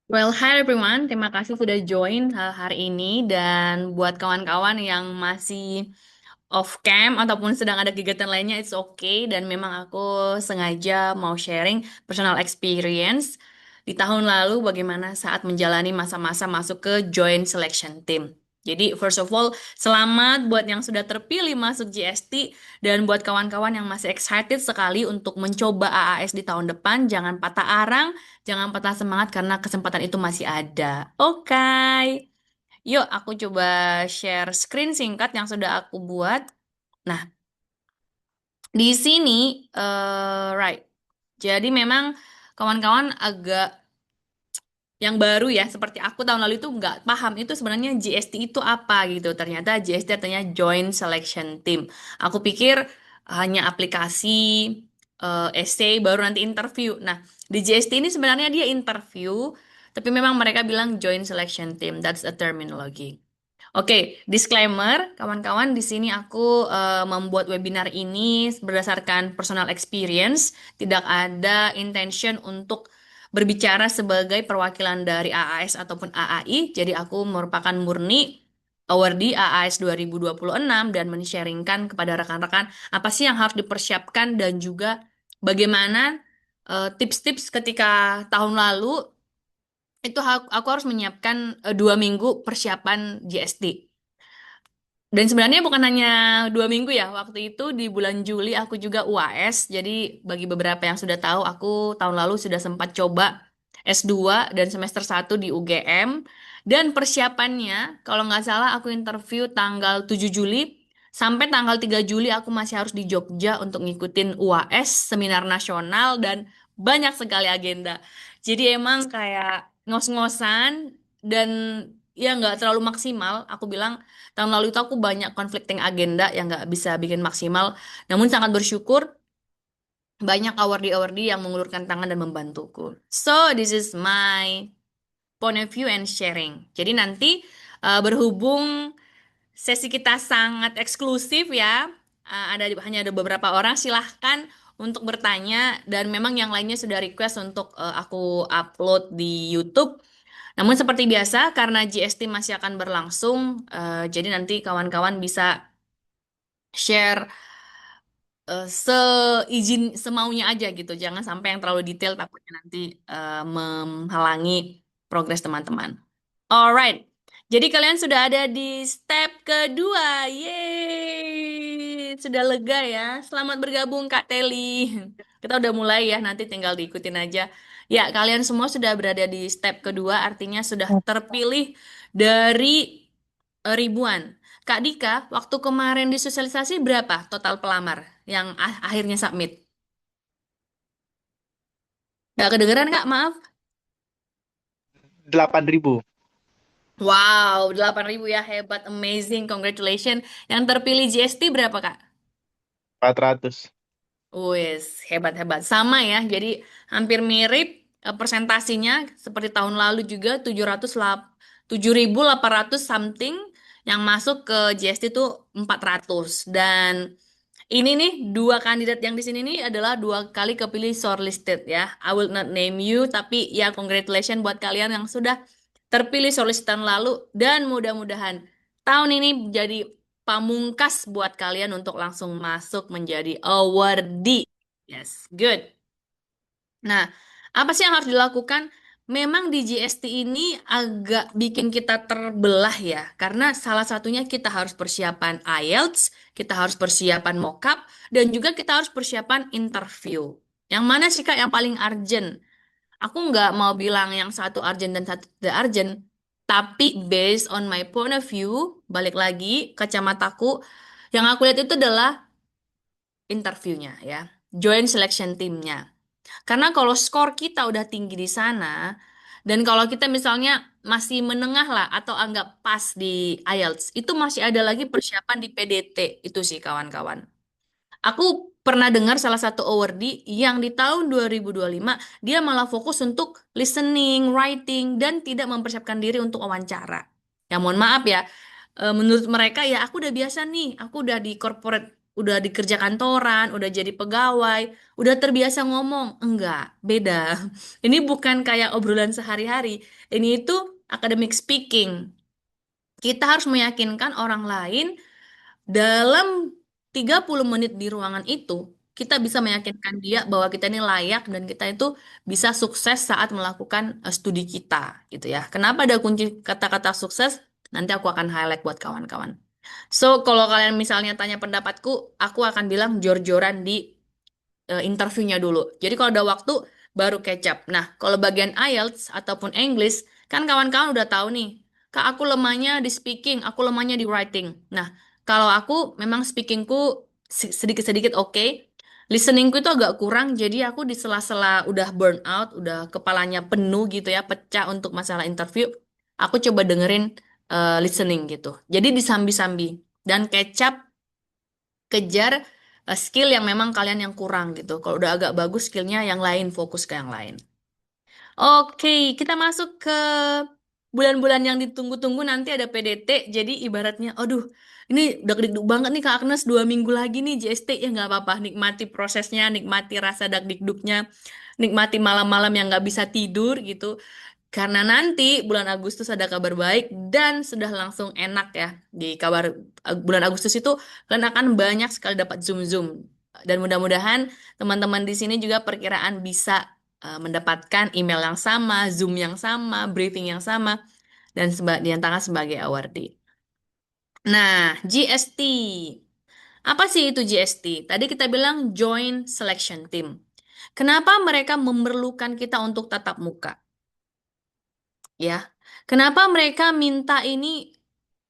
Well, hi everyone. Terima kasih sudah join hari ini dan buat kawan-kawan yang masih off cam ataupun sedang ada kegiatan lainnya, it's okay. Dan memang aku sengaja mau sharing personal experience di tahun lalu bagaimana saat menjalani masa-masa masuk ke joint selection team. Jadi, first of all, selamat buat yang sudah terpilih masuk GST dan buat kawan-kawan yang masih excited sekali untuk mencoba AAS di tahun depan, jangan patah arang, jangan patah semangat karena kesempatan itu masih ada. Oke. Yuk, aku coba share screen singkat yang sudah aku buat. Nah, di sini, right. Jadi memang kawan-kawan agak yang baru ya, seperti aku tahun lalu itu nggak paham itu sebenarnya GST itu apa gitu. Ternyata GST artinya Joint Selection Team. Aku pikir hanya aplikasi, essay, baru nanti interview. Nah, di GST ini sebenarnya dia interview, tapi memang mereka bilang Joint Selection Team. That's a terminology. Oke, disclaimer, kawan-kawan, di sini aku membuat webinar ini berdasarkan personal experience, tidak ada intention untuk berbicara sebagai perwakilan dari AAS ataupun AAI, jadi aku merupakan murni awardee AAS 2026 dan men-sharingkan kepada rekan-rekan apa sih yang harus dipersiapkan dan juga bagaimana tips-tips ketika tahun lalu itu aku harus menyiapkan 2 minggu persiapan GST. Dan sebenarnya bukan hanya 2 minggu ya, waktu itu di bulan Juli aku juga UAS, jadi bagi beberapa yang sudah tahu, aku tahun lalu sudah sempat coba S2 dan semester 1 di UGM, dan persiapannya, kalau nggak salah aku interview tanggal 7 Juli, sampai tanggal 3 Juli aku masih harus di Jogja untuk ngikutin UAS, seminar nasional, dan banyak sekali agenda. Jadi emang kayak ngos-ngosan, dan ya nggak terlalu maksimal, aku bilang. Tahun lalu itu aku banyak conflicting agenda yang nggak bisa bikin maksimal. Namun sangat bersyukur banyak awardee-awardee yang mengulurkan tangan dan membantuku. So, this is my point of view and sharing. Jadi nanti berhubung sesi kita sangat eksklusif ya, hanya ada beberapa orang, silahkan untuk bertanya dan memang yang lainnya sudah request untuk aku upload di YouTube. Namun seperti biasa, karena GST masih akan berlangsung, jadi nanti kawan-kawan bisa share seizin semaunya aja gitu. Jangan sampai yang terlalu detail takutnya nanti menghalangi progres teman-teman. Alright. Jadi kalian sudah ada di step kedua. Yeay. Sudah lega ya. Selamat bergabung Kak Teli. Kita udah mulai ya, nanti tinggal diikutin aja. Ya, kalian semua sudah berada di step kedua, artinya sudah terpilih dari ribuan. Kak Dika, waktu kemarin di sosialisasi berapa total pelamar yang akhirnya submit? Gak kedengeran Kak, maaf. 8.000. Wow, 8.000 ya, hebat, amazing, congratulations. Yang terpilih GST berapa Kak? 400. Wes, hebat-hebat. Sama ya, jadi hampir mirip persentasinya seperti tahun lalu juga 7.800 something yang masuk ke GST itu 400. Dan ini nih dua kandidat yang di sini nih adalah 2 kali kepilih shortlisted ya. I will not name you, tapi ya congratulations buat kalian yang sudah terpilih shortlistan lalu dan mudah-mudahan tahun ini jadi pamungkas buat kalian untuk langsung masuk menjadi awardee. Yes, good. Nah, apa sih yang harus dilakukan? Memang di GST ini agak bikin kita terbelah ya, karena salah satunya kita harus persiapan IELTS, kita harus persiapan mock-up, dan juga kita harus persiapan interview. Yang mana sih Kak yang paling urgent? Aku nggak mau bilang yang satu urgent dan satu tidak urgent, tapi based on my point of view, balik lagi kacamataku, yang aku lihat itu adalah interviewnya ya, joint selection teamnya. Karena kalau skor kita udah tinggi di sana, dan kalau kita misalnya masih menengah lah atau anggap pas di IELTS, itu masih ada lagi persiapan di PDT. Itu sih kawan-kawan. Aku pernah dengar salah satu awardee yang di tahun 2025 dia malah fokus untuk listening, writing, dan tidak mempersiapkan diri untuk wawancara. Ya mohon maaf ya, menurut mereka ya aku udah biasa nih, aku udah di corporate udah dikerja kantoran, udah jadi pegawai, udah terbiasa ngomong. Enggak, beda. Ini bukan kayak obrolan sehari-hari. Ini itu academic speaking. Kita harus meyakinkan orang lain dalam 30 menit di ruangan itu, kita bisa meyakinkan dia bahwa kita ini layak dan kita itu bisa sukses saat melakukan studi kita, gitu ya. Kenapa ada kunci kata-kata sukses? Nanti aku akan highlight buat kawan-kawan. So, kalau kalian misalnya tanya pendapatku, aku akan bilang jor-joran di interviewnya dulu. Jadi kalau ada waktu baru catch up. Nah, kalau bagian IELTS ataupun English, kan kawan-kawan udah tahu nih, Kak aku lemahnya di speaking, aku lemahnya di writing. Nah, kalau aku memang speakingku sedikit-sedikit oke, listeningku itu agak kurang, jadi aku di sela-sela udah burn out, udah kepalanya penuh gitu ya, pecah untuk masalah interview, aku coba dengerin listening gitu. Jadi disambi-sambi dan catch up kejar skill yang memang kalian yang kurang gitu. Kalau udah agak bagus skillnya yang lain, fokus ke yang lain. Oke, kita masuk ke bulan-bulan yang ditunggu-tunggu nanti ada PDT. Jadi ibaratnya, aduh, ini udah deg banget nih Kak Agnes 2 minggu lagi nih JST ya nggak apa-apa. Nikmati prosesnya, nikmati rasa dagdikduknya, nikmati malam-malam yang nggak bisa tidur gitu. Karena nanti bulan Agustus ada kabar baik dan sudah langsung enak ya. Di kabar bulan Agustus itu kalian akan banyak sekali dapat Zoom-Zoom. Dan mudah-mudahan teman-teman di sini juga perkiraan bisa mendapatkan email yang sama, Zoom yang sama, briefing yang sama, dan dinyatakan sebagai awardee. Nah, GST. Apa sih itu GST? Tadi kita bilang Joint Selection Team. Kenapa mereka memerlukan kita untuk tatap muka? Ya, kenapa mereka minta ini?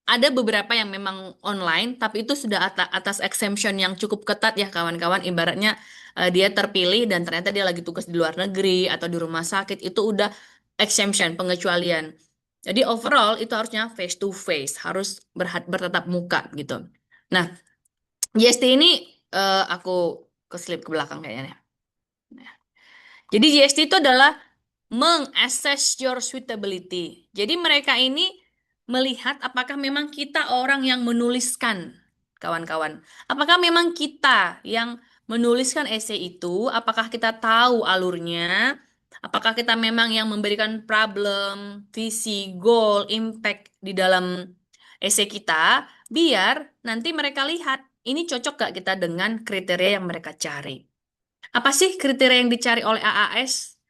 Ada beberapa yang memang online, tapi itu sudah atas exemption yang cukup ketat ya kawan-kawan. Ibaratnya dia terpilih dan ternyata dia lagi tugas di luar negeri atau di rumah sakit, itu udah exemption, pengecualian. Jadi overall itu harusnya face to face, harus bertatap muka gitu. Nah, GST ini aku keslip ke belakang kayaknya. Nah, jadi GST itu adalah mengassess your suitability. Jadi mereka ini melihat apakah memang kita orang yang menuliskan, kawan-kawan. Apakah memang kita yang menuliskan esai itu, apakah kita tahu alurnya, apakah kita memang yang memberikan problem, visi, goal, impact di dalam esai kita, biar nanti mereka lihat ini cocok gak kita dengan kriteria yang mereka cari. Apa sih kriteria yang dicari oleh AAS?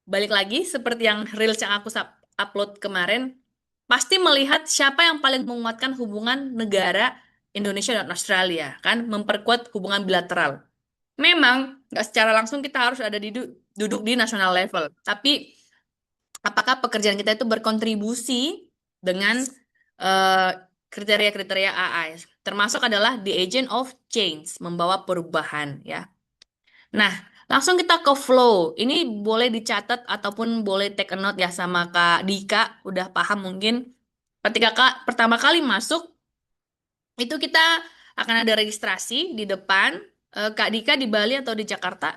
Balik lagi, seperti yang Reels yang aku upload kemarin, pasti melihat siapa yang paling menguatkan hubungan negara Indonesia dan Australia, kan? Memperkuat hubungan bilateral. Memang, nggak secara langsung kita harus ada di duduk di national level. Tapi, apakah pekerjaan kita itu berkontribusi dengan eh, kriteria-kriteria AAS? Termasuk adalah the agent of change, membawa perubahan, ya. Nah, langsung kita ke flow. Ini boleh dicatat ataupun boleh take a note ya sama Kak Dika. Udah paham mungkin. Ketika Kak pertama kali masuk, itu kita akan ada registrasi di depan. Kak Dika di Bali atau di Jakarta.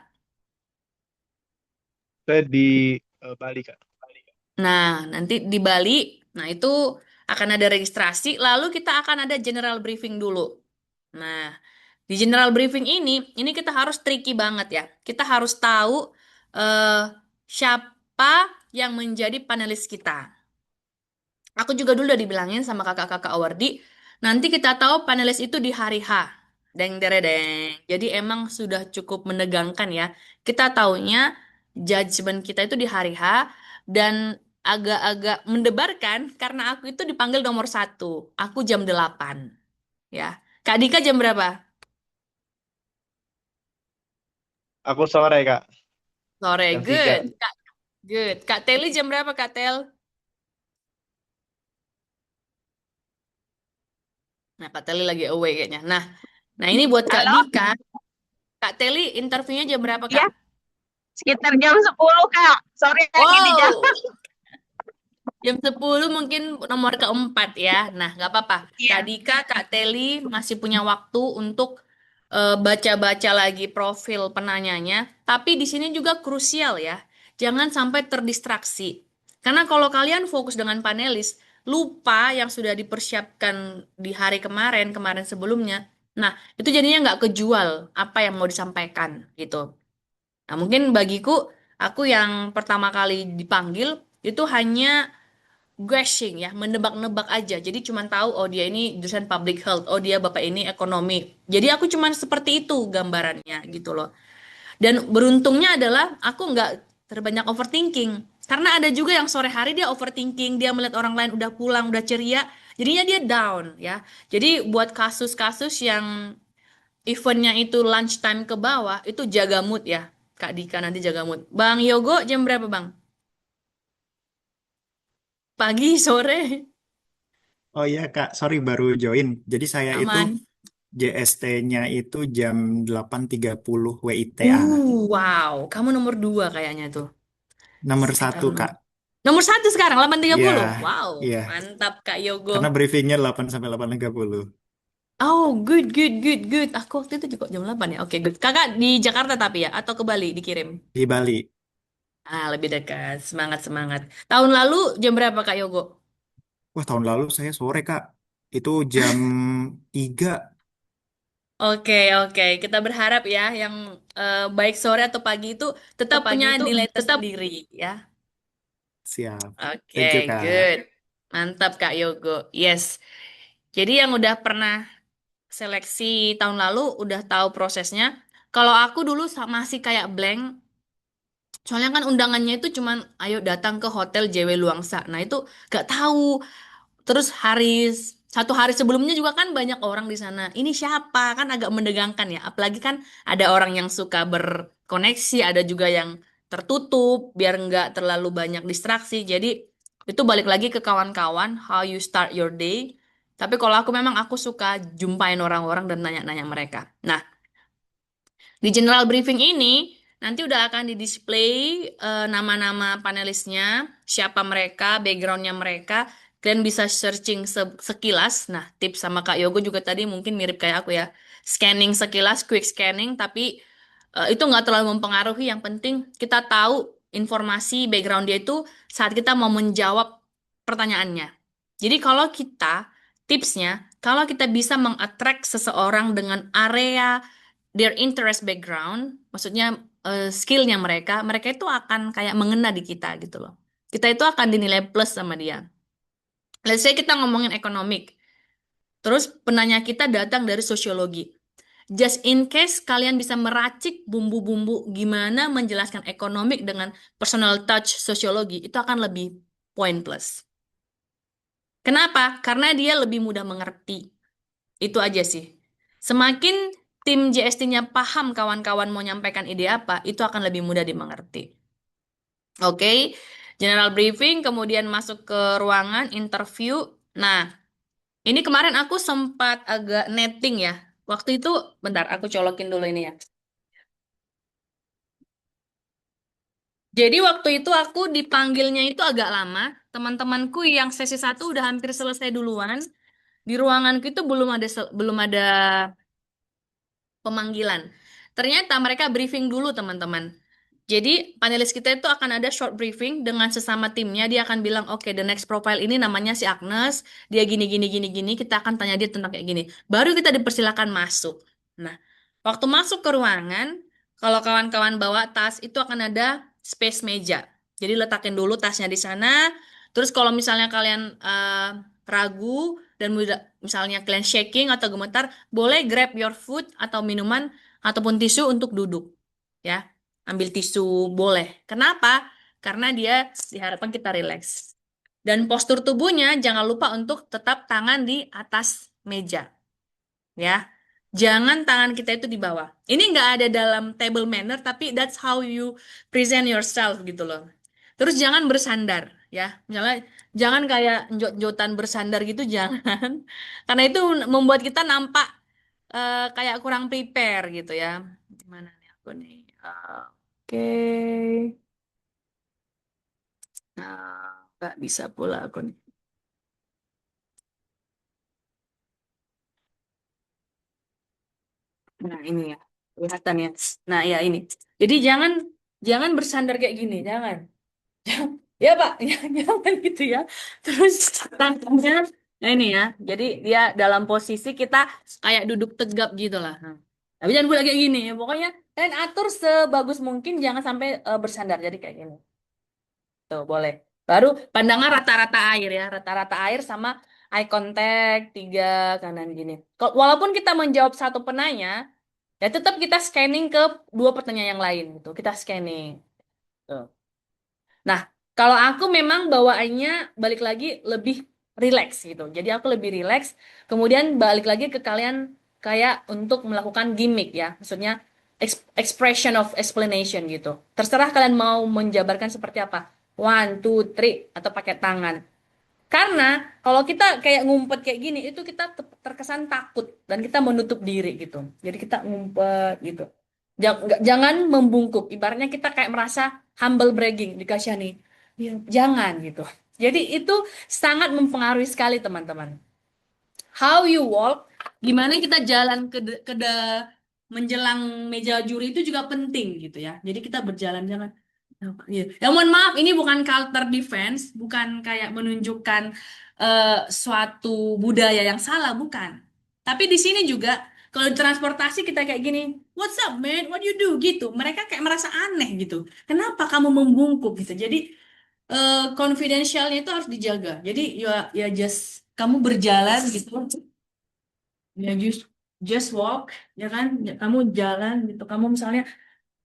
Saya di Bali, Kak. Nah, nanti di Bali, nah itu akan ada registrasi. Lalu kita akan ada general briefing dulu. Nah, di general briefing ini kita harus tricky banget ya. Kita harus tahu eh, siapa yang menjadi panelis kita. Aku juga dulu udah dibilangin sama kakak-kakak awardi, nanti kita tahu panelis itu di hari H. Deng deredeng. Jadi emang sudah cukup menegangkan ya. Kita taunya judgement kita itu di hari H dan agak-agak mendebarkan karena aku itu dipanggil nomor 1. Aku jam 8 ya. Kak Dika jam berapa? Aku sore, Kak. Sore, Jam 3. good. Good. Kak Teli jam berapa, Kak Tel? Nah, Kak Teli lagi away kayaknya. Nah, ini buat Kak Halo? Dika. Kak Teli interviewnya jam berapa, Ya, Kak? sekitar jam 10, Kak. Sorry lagi di jalan. Wow, jam 10 mungkin nomor keempat ya. Nah, nggak apa-apa. Kak Iya. Dika, Kak Teli masih punya waktu untuk baca-baca lagi profil penanyanya. Tapi di sini juga krusial ya. Jangan sampai terdistraksi. Karena kalau kalian fokus dengan panelis, lupa yang sudah dipersiapkan di hari kemarin, kemarin sebelumnya. Nah, itu jadinya nggak kejual apa yang mau disampaikan gitu. Nah, mungkin bagiku, aku yang pertama kali dipanggil itu hanya guessing ya, menebak-nebak aja. Jadi cuma tahu, oh dia ini jurusan public health, oh dia bapak ini ekonomi. Jadi aku cuma seperti itu gambarannya gitu loh. Dan beruntungnya adalah aku nggak terbanyak overthinking. Karena ada juga yang sore hari dia overthinking, dia melihat orang lain udah pulang, udah ceria, jadinya dia down ya. Jadi buat kasus-kasus yang eventnya itu lunchtime ke bawah, itu jaga mood ya. Kak Dika nanti jaga mood. Bang Yogo jam berapa Bang? Pagi, sore? Oh iya Kak, sorry baru join. Jadi saya itu Aman. JST-nya itu jam 8.30 WITA. Wow. Kamu nomor 2 kayaknya tuh. Nomor Sekitar satu Kak. nomor 1 sekarang, 8.30. Iya, Wow. iya. Mantap Kak Yogo. Karena briefingnya 8 sampai 8.30 Oh, good, good, good, good. Aku waktu itu juga jam 8 ya. Oke, good. Kakak di Jakarta tapi ya? Atau ke Bali dikirim? di Bali. Ah, lebih dekat. Semangat, semangat. Tahun lalu jam berapa Kak Yogo? Wah, tahun lalu saya sore Kak. Itu jam 3 Oke, oke. Kita berharap ya yang baik sore atau pagi itu tetap punya nilai tersendiri ya. siap. Oke, Thank you Kak. good. Mantap Kak Yogo. Yes. Jadi yang udah pernah seleksi tahun lalu udah tahu prosesnya. Kalau aku dulu masih kayak blank. Soalnya kan undangannya itu cuman ayo datang ke Hotel JW Luangsa. Nah itu gak tahu. Terus satu hari sebelumnya juga kan banyak orang di sana. Ini siapa? Kan agak mendegangkan ya. Apalagi kan ada orang yang suka berkoneksi, ada juga yang tertutup biar nggak terlalu banyak distraksi. Jadi itu balik lagi ke kawan-kawan, how you start your day. Tapi kalau aku memang aku suka jumpain orang-orang dan nanya-nanya mereka. Nah, di general briefing ini nanti udah akan di-display nama-nama panelisnya, siapa mereka, backgroundnya mereka. Kalian bisa searching sekilas. Nah, tips sama Kak Yogo juga tadi mungkin mirip kayak aku ya. Scanning sekilas, quick scanning, tapi itu nggak terlalu mempengaruhi. Yang penting kita tahu informasi background dia itu saat kita mau menjawab pertanyaannya. Jadi tipsnya, kalau kita bisa mengattract seseorang dengan area their interest background, maksudnya skillnya mereka, mereka itu akan kayak mengena di kita gitu loh. Kita itu akan dinilai plus sama dia. Let's say kita ngomongin ekonomik, terus penanya kita datang dari sosiologi. Just in case kalian bisa meracik bumbu-bumbu gimana menjelaskan ekonomik dengan personal touch sosiologi, itu akan lebih poin plus. Kenapa? Karena dia lebih mudah mengerti. Itu aja sih. Semakin tim JST-nya paham kawan-kawan mau nyampaikan ide apa, itu akan lebih mudah dimengerti. Oke, general briefing, kemudian masuk ke ruangan interview. Nah, ini kemarin aku sempat agak netting ya. Waktu itu, bentar, aku colokin dulu ini ya. Jadi waktu itu aku dipanggilnya itu agak lama. Teman-temanku yang sesi 1 udah hampir selesai duluan. Di ruanganku itu belum ada pemanggilan. Ternyata mereka briefing dulu, teman-teman. Jadi, panelis kita itu akan ada short briefing dengan sesama timnya. Dia akan bilang, oke, the next profile ini namanya si Agnes. Dia gini, gini, gini, gini. Kita akan tanya dia tentang kayak gini. Baru kita dipersilakan masuk. Nah, waktu masuk ke ruangan, kalau kawan-kawan bawa tas, itu akan ada space meja. Jadi, letakin dulu tasnya di sana. Terus, kalau misalnya kalian ragu, dan misalnya kalian shaking atau gemetar, boleh grab your food atau minuman ataupun tisu untuk duduk. Ya, ambil tisu boleh. Kenapa? Karena dia diharapkan kita rileks. Dan postur tubuhnya jangan lupa untuk tetap tangan di atas meja. Ya, jangan tangan kita itu di bawah. Ini nggak ada dalam table manner, tapi that's how you present yourself gitu loh. Terus jangan bersandar, ya. Misalnya jangan kayak jot-jotan bersandar gitu, jangan. Karena itu membuat kita nampak kayak kurang prepare gitu ya. Gimana nih aku nih? Oke. Nah, nggak bisa pula aku nih. Nah, ini ya. Kelihatan ya. Nah, ya ini. Jadi jangan jangan bersandar kayak gini, jangan. Ya, Pak, ya, jangan gitu ya. Terus tangannya Nah ini ya, jadi dia dalam posisi kita kayak duduk tegap gitu lah. Nah, tapi jangan boleh kayak gini ya, pokoknya kalian atur sebagus mungkin, jangan sampai bersandar. Jadi kayak gini, tuh boleh. Baru pandangan rata-rata air ya, rata-rata air sama eye contact tiga kanan gini. Walaupun kita menjawab satu penanya, ya tetap kita scanning ke dua pertanyaan yang lain gitu. Kita scanning. Tuh. Nah, kalau aku memang bawaannya balik lagi lebih relax gitu. Jadi aku lebih relax. Kemudian balik lagi ke kalian kayak untuk melakukan gimmick ya. Maksudnya expression of explanation gitu. Terserah kalian mau menjabarkan seperti apa. One, two, three, atau pakai tangan. Karena kalau kita kayak ngumpet kayak gini, itu kita terkesan takut dan kita menutup diri gitu. Jadi kita ngumpet gitu. Jangan membungkuk. Ibaratnya kita kayak merasa humble bragging dikasih nih. Ya, jangan gitu. Jadi itu sangat mempengaruhi sekali teman-teman. How you walk, gimana kita jalan menjelang meja juri itu juga penting gitu ya. Jadi kita berjalan jangan. Iya. Ya mohon maaf, ini bukan culture defense, bukan kayak menunjukkan suatu budaya yang salah, bukan. Tapi di sini juga kalau di transportasi kita kayak gini, what's up man, what you do gitu. Mereka kayak merasa aneh gitu. Kenapa kamu membungkuk gitu? Jadi confidentialnya itu harus dijaga. Jadi ya ya just kamu berjalan gitu, ya just walk, ya kan? Ya, kamu jalan gitu. Kamu misalnya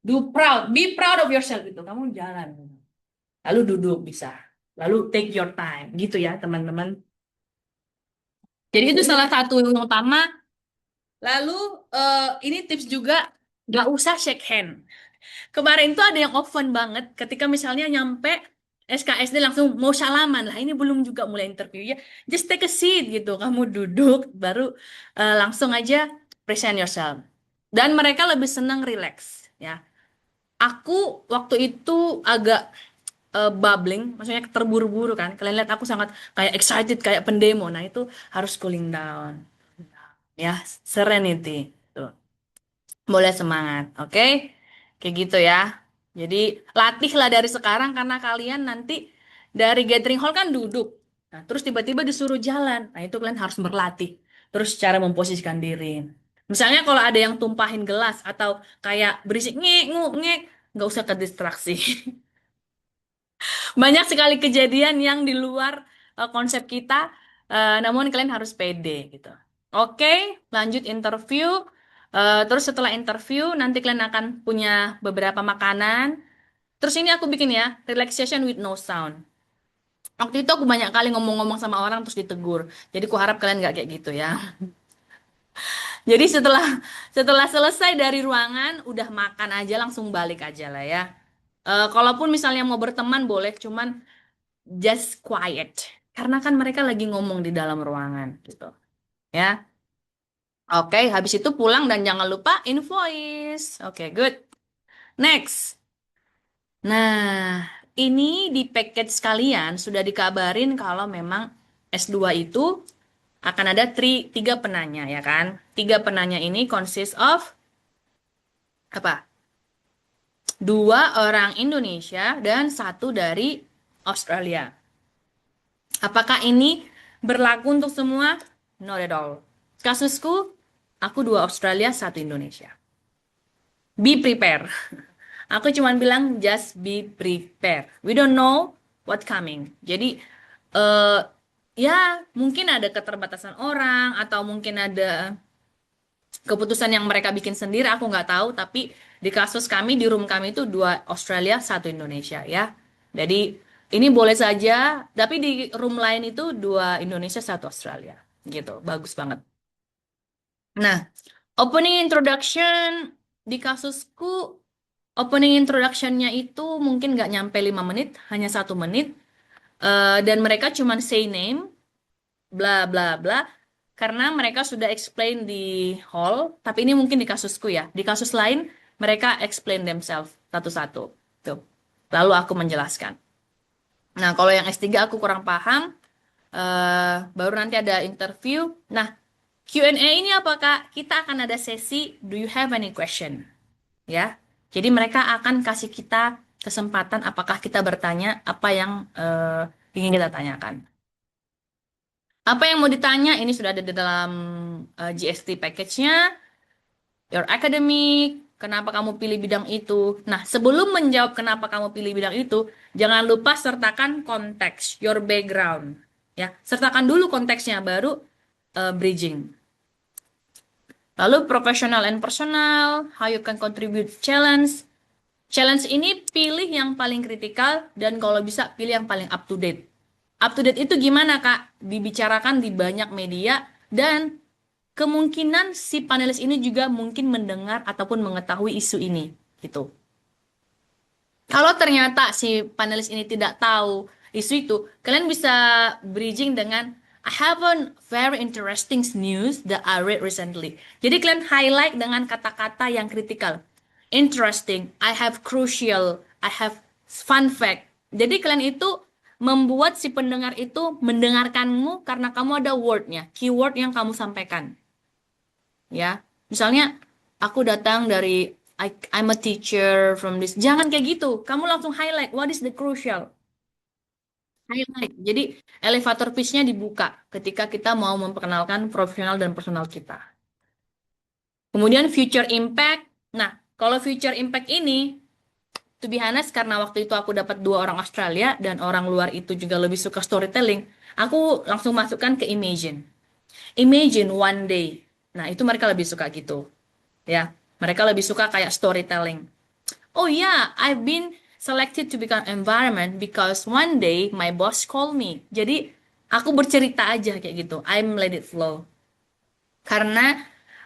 be proud of yourself gitu. Kamu jalan. Lalu duduk bisa. Lalu take your time gitu ya teman-teman. Jadi itu salah satu yang utama. Lalu ini tips juga, gak usah shake hand. Kemarin tuh ada yang open banget ketika misalnya nyampe SKSD langsung mau salaman lah. Ini belum juga mulai interview ya. Just take a seat gitu. Kamu duduk baru langsung aja present yourself. Dan mereka lebih senang relax ya. Aku waktu itu agak bubbling, maksudnya terburu-buru kan. Kalian lihat aku sangat kayak excited kayak pendemo. Nah, itu harus cooling down. Ya, serenity. Tuh. Boleh semangat, oke? Kayak gitu ya. Jadi, latihlah dari sekarang karena kalian nanti dari gathering hall kan duduk. Nah, terus tiba-tiba disuruh jalan. Nah, itu kalian harus berlatih. Terus cara memposisikan diri. Misalnya kalau ada yang tumpahin gelas atau kayak berisik ngek, nguk, ngek, nggak usah ke distraksi. Banyak sekali kejadian yang di luar konsep kita, namun kalian harus pede gitu. Oke, lanjut interview. Terus setelah interview, nanti kalian akan punya beberapa makanan. Terus ini aku bikin ya, relaxation with no sound. Waktu itu aku banyak kali ngomong-ngomong sama orang terus ditegur. Jadi aku harap kalian nggak kayak gitu ya. Jadi setelah selesai dari ruangan, udah makan aja langsung balik aja lah ya. Kalaupun misalnya mau berteman boleh, cuman just quiet. Karena kan mereka lagi ngomong di dalam ruangan gitu. Ya. Oke, habis itu pulang dan jangan lupa invoice. Oke, good. Next. Nah, ini di package sekalian sudah dikabarin kalau memang S2 itu akan ada tiga penanya ya kan. Tiga penanya ini consist of apa? Dua orang Indonesia dan satu dari Australia. Apakah ini berlaku untuk semua? Not at all. Kasusku, aku dua Australia, satu Indonesia. Be prepare. Aku cuma bilang just be prepare. We don't know what coming. Jadi, eh ya mungkin ada keterbatasan orang atau mungkin ada keputusan yang mereka bikin sendiri. Aku nggak tahu. Tapi di kasus kami, di room kami itu dua Australia, satu Indonesia ya. Jadi ini boleh saja, tapi di room lain itu dua Indonesia, satu Australia. Gitu, bagus banget. Nah, opening introduction di kasusku, opening introductionnya itu mungkin nggak nyampe 5 menit, hanya 1 menit. Dan mereka cuma say name, bla bla bla, karena mereka sudah explain di hall, tapi ini mungkin di kasusku ya. Di kasus lain, mereka explain themselves satu-satu. Tuh. Lalu aku menjelaskan. Nah, kalau yang S3 aku kurang paham, baru nanti ada interview. Nah, Q&A ini apakah kita akan ada sesi Do you have any question? Ya, jadi mereka akan kasih kita kesempatan apakah kita bertanya apa yang ingin kita tanyakan. Apa yang mau ditanya? Ini sudah ada di dalam GST package-nya. Your academic, kenapa kamu pilih bidang itu? Nah, sebelum menjawab kenapa kamu pilih bidang itu, jangan lupa sertakan konteks, your background. Ya, sertakan dulu konteksnya, baru bridging. Lalu professional and personal, how you can contribute challenge. Challenge ini pilih yang paling kritikal dan kalau bisa pilih yang paling up to date. Up to date itu gimana, Kak? Dibicarakan di banyak media dan kemungkinan si panelis ini juga mungkin mendengar ataupun mengetahui isu ini, gitu. Kalau ternyata si panelis ini tidak tahu isu itu, kalian bisa bridging dengan I have a very interesting news that I read recently. Jadi kalian highlight dengan kata-kata yang kritikal. Interesting, I have crucial, I have fun fact. Jadi kalian itu membuat si pendengar itu mendengarkanmu karena kamu ada wordnya, keyword yang kamu sampaikan. Ya, misalnya aku datang dari I'm a teacher from this. Jangan kayak gitu. Kamu langsung highlight what is the crucial. Highlight. Jadi elevator pitch-nya dibuka ketika kita mau memperkenalkan profesional dan personal kita. Kemudian future impact. Nah, kalau future impact ini, to be honest, karena waktu itu aku dapat 2 orang Australia dan orang luar itu juga lebih suka storytelling, aku langsung masukkan ke imagine. Imagine one day. Nah, itu mereka lebih suka gitu. Ya, mereka lebih suka kayak storytelling. Oh yeah, I've been selected to become environment because one day my boss called me. Jadi, aku bercerita aja kayak gitu. I'm let it flow. Karena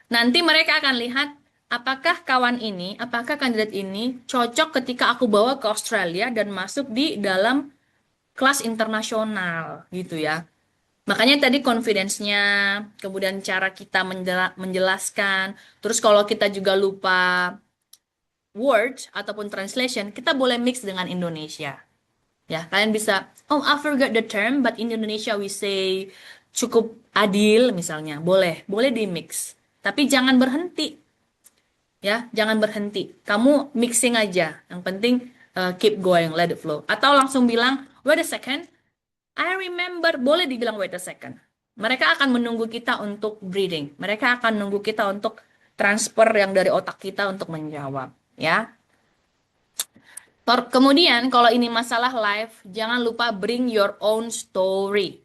nanti mereka akan lihat apakah kawan ini, apakah kandidat ini cocok ketika aku bawa ke Australia dan masuk di dalam kelas internasional gitu ya. Makanya tadi confidence-nya, kemudian cara kita menjelaskan, terus kalau kita juga lupa word ataupun translation, kita boleh mix dengan Indonesia. Ya, kalian bisa, oh I forgot the term, but in Indonesia we say cukup adil misalnya. Boleh, boleh di mix. Tapi jangan berhenti, ya, jangan berhenti. Kamu mixing aja. Yang penting keep going, let it flow. Atau langsung bilang, wait a second, I remember, boleh dibilang wait a second. Mereka akan menunggu kita untuk breathing. Mereka akan menunggu kita untuk transfer yang dari otak kita untuk menjawab, ya. Kemudian kalau ini masalah live, jangan lupa bring your own story.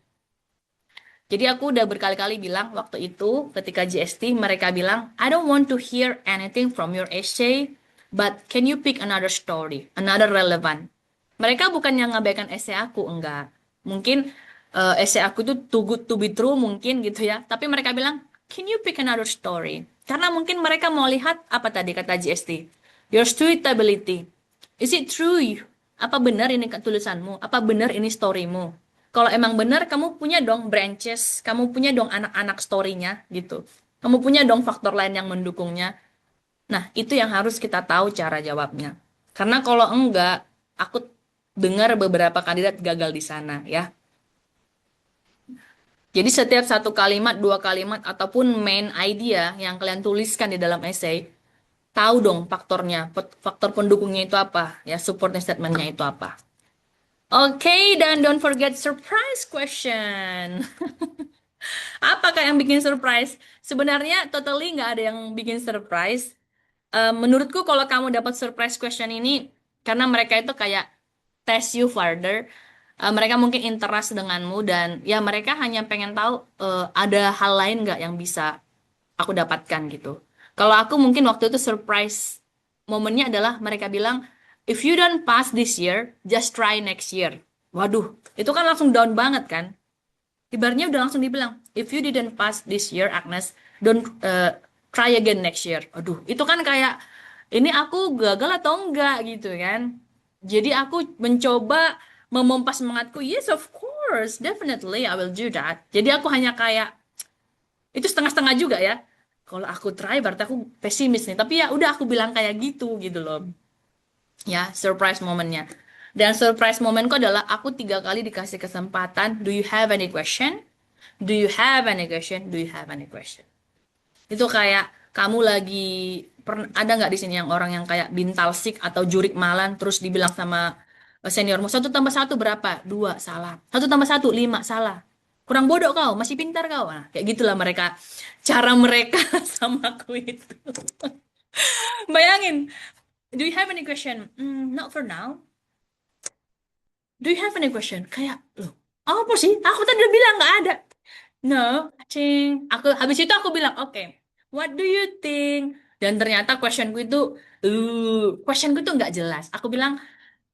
Jadi aku udah berkali-kali bilang waktu itu ketika GST mereka bilang, I don't want to hear anything from your essay, but can you pick another story, another relevant. Mereka bukan yang ngabaikan essay aku, enggak. Mungkin essay aku itu too good to be true mungkin gitu ya. Tapi mereka bilang, can you pick another story? Karena mungkin mereka mau lihat apa tadi kata GST. Your suitability. Is it true? Apa benar ini tulisanmu? Apa benar ini storymu? Kalau emang benar, kamu punya dong branches, kamu punya dong anak-anak story-nya gitu. Kamu punya dong faktor lain yang mendukungnya. Nah, itu yang harus kita tahu cara jawabnya. Karena kalau enggak, aku dengar beberapa kandidat gagal di sana ya. Jadi setiap satu kalimat, 2 kalimat, ataupun main idea yang kalian tuliskan di dalam essay, tahu dong faktornya, faktor pendukungnya itu apa, ya supporting statementnya itu apa. Oke, dan don't forget surprise question. Apakah yang bikin surprise? Sebenarnya totally nggak ada yang bikin surprise. Menurutku kalau kamu dapat surprise question ini, karena mereka itu kayak test you further, mereka mungkin interest denganmu dan ya mereka hanya pengen tahu ada hal lain nggak yang bisa aku dapatkan gitu. Kalau aku mungkin waktu itu surprise momennya adalah mereka bilang, if you don't pass this year, just try next year. Waduh, itu kan langsung down banget kan? Ibaratnya udah langsung dibilang, if you didn't pass this year, Agnes, don't try again next year. Aduh, itu kan kayak, ini aku gagal atau enggak gitu kan? Jadi aku mencoba memompa semangatku, yes of course, definitely I will do that. Jadi aku hanya kayak, itu setengah-setengah juga ya. Kalau aku try berarti aku pesimis nih. Tapi ya udah aku bilang kayak gitu loh. Ya, surprise momennya. Dan surprise momenku adalah aku 3 kali dikasih kesempatan. Do you have any question? Do you have any question? Do you have any question? Itu kayak kamu lagi ada nggak di sini yang orang yang kayak bintalsik atau jurik malan terus dibilang sama seniormu 1 tambah 1 berapa? 2 salah. 1 tambah 1 5 salah. kurang bodoh kau, masih pintar kau. Nah, kayak gitulah mereka, cara mereka sama aku itu. Bayangin, do you have any question? Not for now. Do you have any question? Kayak, loh, apa sih? Aku tadi udah bilang nggak ada. No, cing. Habis itu aku bilang, oke, what do you think? Dan ternyata questionku itu nggak jelas. Aku bilang,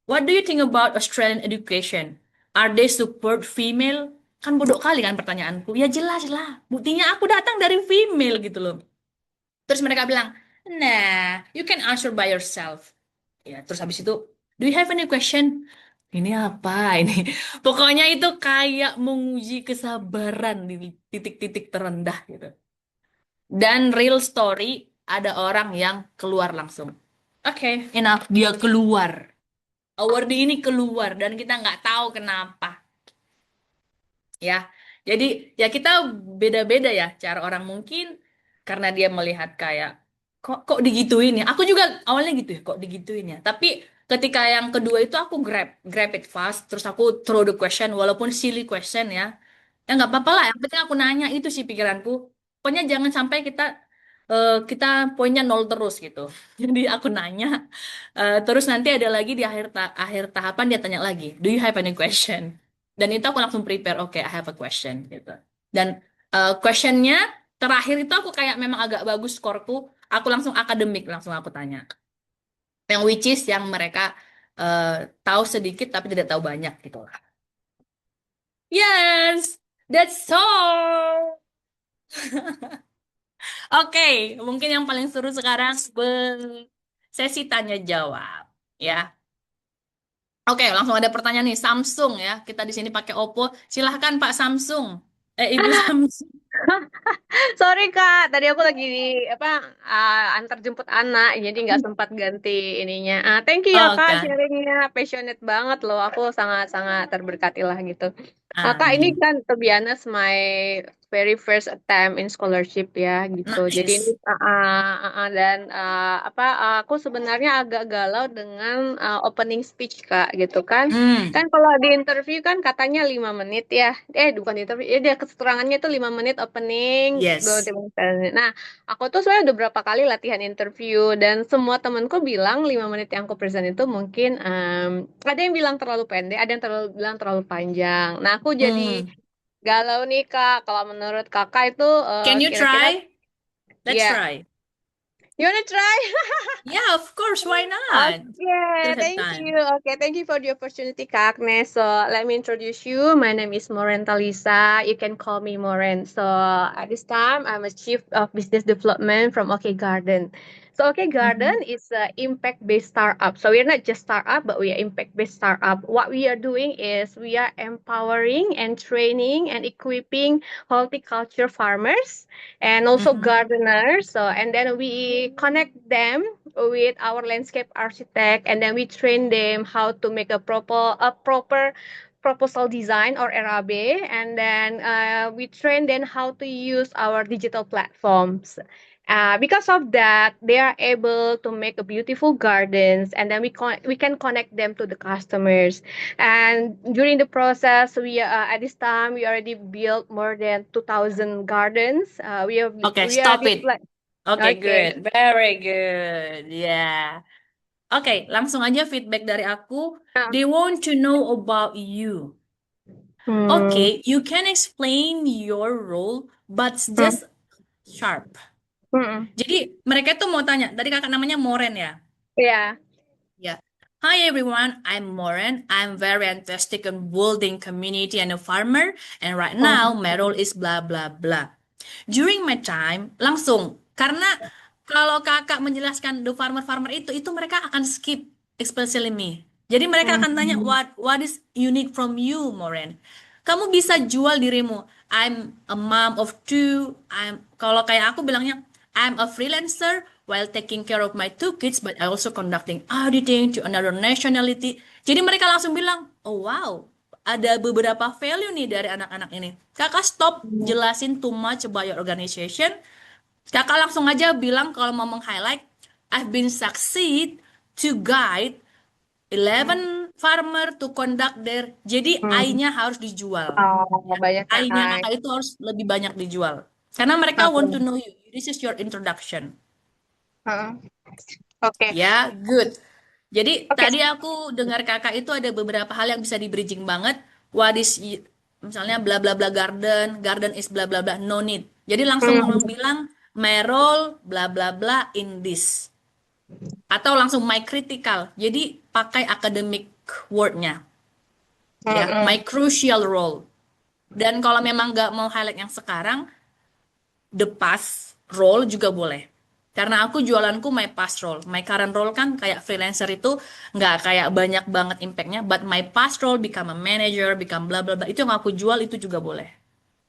what do you think about Australian education? Are they support female? Kan bodoh kali kan pertanyaanku. Ya jelas lah. Buktinya aku datang dari female gitu loh. Terus mereka bilang, nah, you can answer by yourself. Ya, terus habis itu, do you have any question? Ini apa ini? Pokoknya itu kayak menguji kesabaran di titik-titik terendah gitu. Dan real story, ada orang yang keluar langsung. Oke, enough. Dia keluar. Award ini keluar dan kita nggak tahu kenapa. Ya, jadi ya kita beda-beda ya cara orang mungkin karena dia melihat kayak kok digituin ya. Aku juga awalnya gitu ya, kok digituin ya. Tapi ketika yang kedua itu aku grab it fast, terus aku throw the question walaupun silly question ya. Ya nggak apa-apa lah, yang penting aku nanya itu sih pikiranku. Pokoknya jangan sampai kita poinnya nol terus gitu. Jadi aku nanya, terus nanti ada lagi di akhir tahapan dia tanya lagi, do you have any question? Dan itu aku langsung prepare, oke, I have a question gitu. Dan questionnya terakhir itu aku kayak memang agak bagus skorku, aku langsung akademik, langsung aku tanya. Yang which is yang mereka tahu sedikit tapi tidak tahu banyak gitu lah. Yes, that's all. Oke, mungkin yang paling seru sekarang sesi tanya jawab, ya. Oke, langsung ada pertanyaan nih, Samsung ya. Kita di sini pakai Oppo. Silahkan Pak Samsung. Ibu Samsung. Sorry Kak, tadi aku lagi apa antar jemput anak, jadi nggak sempat ganti ininya. Thank you ya Kak, Oke, sharingnya passionate banget loh. Aku sangat-sangat terberkati lah gitu. Kak, ini amin. kan to be honest my very first attempt in scholarship ya gitu. Jadi ini Nice. dan aku sebenarnya agak galau dengan opening speech Kak gitu kan. Hmm, Kan kalau di interview kan katanya 5 menit ya. Bukan di interview, ya dia keterangannya tuh 5 menit opening, yes. 2 menit. Nah, aku tuh sebenarnya udah berapa kali latihan interview dan semua temenku bilang 5 menit yang aku present itu mungkin ada yang bilang terlalu pendek, ada yang bilang terlalu panjang. Nah, aku jadi Hmm. galau nih Kak. Kalau menurut Kakak itu Can you kira-kira try? Let's ya, try. you wanna try? Yeah, of course. Why not? Okay, Still have thank you. time. Okay, thank you for the opportunity, Kak Agnes. So let me introduce you. My name is Moren Talisa. You can call me Moren. So at this time, I'm a Chief of Business Development from OK Garden. So OK Mhm. Garden is an impact-based startup. So we're not just startup, but we are impact-based startup. What we are doing is we are empowering and training and equipping horticulture farmers and also Mhm. gardeners. So and then we connect them with our landscape architect, and then we train them how to make a proper proposal design or RAB, and then we train them how to use our digital platforms. Because of that, they are able to make a beautiful gardens, and then we can connect them to the customers. And during the process, we at this time we already built more than 2,000 gardens. Okay, We are stop it. deploy. Okay, Okay. good. Very good. Yeah. Oke, langsung aja feedback dari aku. Ah, They want to know about you. Hmm. Okay, you can explain your role, but Hmm. just sharp. Hmm. Jadi mereka tuh mau tanya, tadi kakak namanya Moren ya? Yeah. Ya. Hi everyone, I'm Moren. I'm very enthusiastic on building community and a farmer, and right now Hmm. my role is blah blah blah. During my time, langsung. Karena kalau kakak menjelaskan the farmer-farmer itu mereka akan skip, especially me. Jadi mereka akan tanya, Hmm. what is unique from you, Moren? Kamu bisa jual dirimu. I'm a mom of two. Kalau kayak aku bilangnya, I'm a freelancer while taking care of my two kids, but I also conducting auditing to another nationality. Jadi mereka langsung bilang, oh wow, ada beberapa value nih dari anak-anak ini. Kakak stop jelasin too much about your organization. Kakak langsung aja bilang kalau mau meng-highlight, I've been succeed to guide 11 farmer to conduct their. Jadi Hmm. I-nya harus dijual. Oh, Ya. banyaknya I-nya I. kakak itu harus lebih banyak dijual. Karena mereka want to Oke. know you. This is your introduction. Heeh. Oke. Ya, good. Jadi Oke. tadi aku dengar kakak itu ada beberapa hal yang bisa di bridging banget. What is misalnya bla bla bla garden, garden is bla bla bla, no need. Jadi langsung Hmm. bilang my role bla bla bla in this. Atau langsung my critical. Jadi pakai academic wordnya. Ya, my Hmm. crucial role. Dan kalau memang nggak mau highlight yang sekarang, the past role juga boleh. Karena aku jualanku my past role. My current role kan kayak freelancer itu nggak kayak banyak banget impactnya. But my past role become a manager, become bla bla bla. Itu yang aku jual itu juga boleh.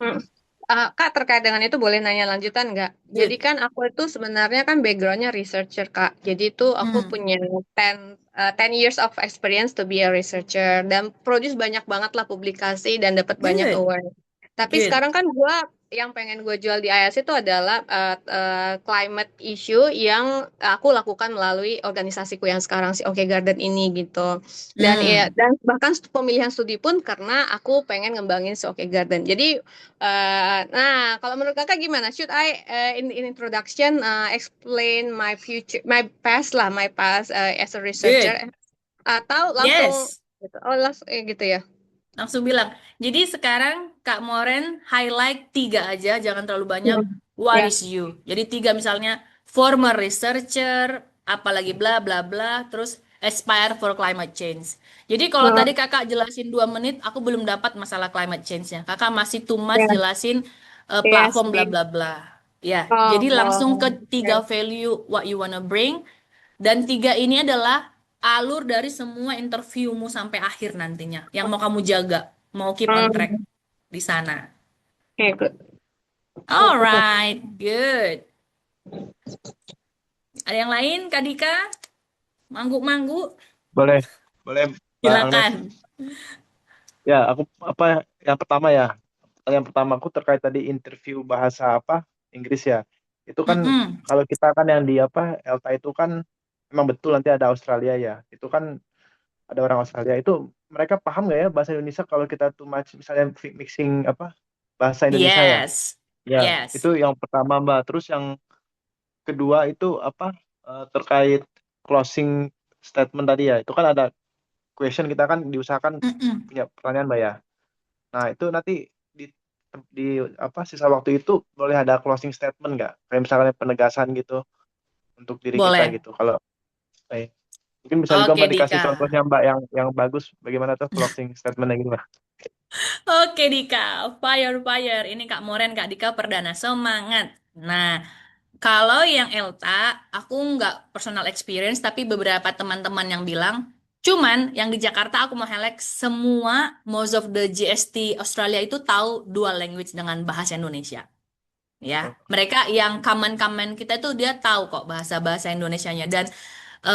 Hmm. Kak, terkait dengan itu boleh nanya lanjutan nggak? Jadi Good. kan aku itu sebenarnya kan backgroundnya researcher, Kak. Jadi itu aku Hmm. punya 10 years of experience to be a researcher dan produce banyak banget lah publikasi dan dapat banyak Good. award. Tapi Good. sekarang kan gua yang pengen gue jual di IAS itu adalah climate issue yang aku lakukan melalui organisasiku yang sekarang si Oke Garden ini gitu. Dan ya Hmm. dan bahkan pemilihan studi pun karena aku pengen ngembangin si Oke Garden. Jadi nah, kalau menurut kakak gimana? Should I in introduction explain my future, my past lah, my past as a researcher, Good. atau langsung Yes. gitu? Oh, langsung gitu ya? Langsung bilang. Jadi sekarang Kak Moren highlight tiga aja, jangan terlalu banyak. Hmm. What Ya. is you? Jadi tiga misalnya former researcher, apalagi bla bla bla, terus aspire for climate change. Jadi kalau tadi Hmm. Kakak jelasin 2 menit, aku belum dapat masalah climate change-nya. Kakak masih too much Ya. jelasin Yes. platform bla bla bla. Ya, Oh, jadi langsung ke tiga oke. value what you wanna bring. Dan tiga ini adalah alur dari semua interviewmu sampai akhir nantinya. Yang mau kamu jaga, mau keep on track Hmm. di sana. Oke, good. Alright, good. Ada yang lain, Kak Dika? Mangguk-mangguk? Boleh, boleh Mbak Agnes. Silakan. Ya, aku apa yang pertama ya. Yang pertama aku terkait tadi interview bahasa apa Inggris ya. Itu kan Mm-mm. kalau kita kan yang di apa Elta itu kan memang betul nanti ada Australia ya. Itu kan ada orang Australia itu mereka paham nggak ya bahasa Indonesia kalau kita too much misalnya mixing apa bahasa Indonesia ya. Yes. Ya, itu Yes. yang pertama Mbak. Terus yang kedua itu apa terkait closing statement tadi ya. Itu kan ada question kita kan diusahakan Mm-mm. punya pertanyaan Mbak ya. Nah, itu nanti di di apa sisa waktu itu boleh ada closing statement nggak? Kayak misalnya penegasan gitu untuk diri kita Boleh. gitu. Kalau mungkin bisa juga Oke, Mbak dikasih Dika. contohnya Mbak yang bagus bagaimana tuh closing statementnya gitu Mbak. Oke, Dika. Fire, fire. Ini Kak Moren, Kak Dika Perdana. Semangat. Nah, kalau yang Elta, aku nggak personal experience, tapi beberapa teman-teman yang bilang, cuman yang di Jakarta aku mau highlight semua most of the GST Australia itu tahu dual language dengan bahasa Indonesia. Ya, mereka yang common-common kita itu dia tahu kok bahasa-bahasa Indonesianya dan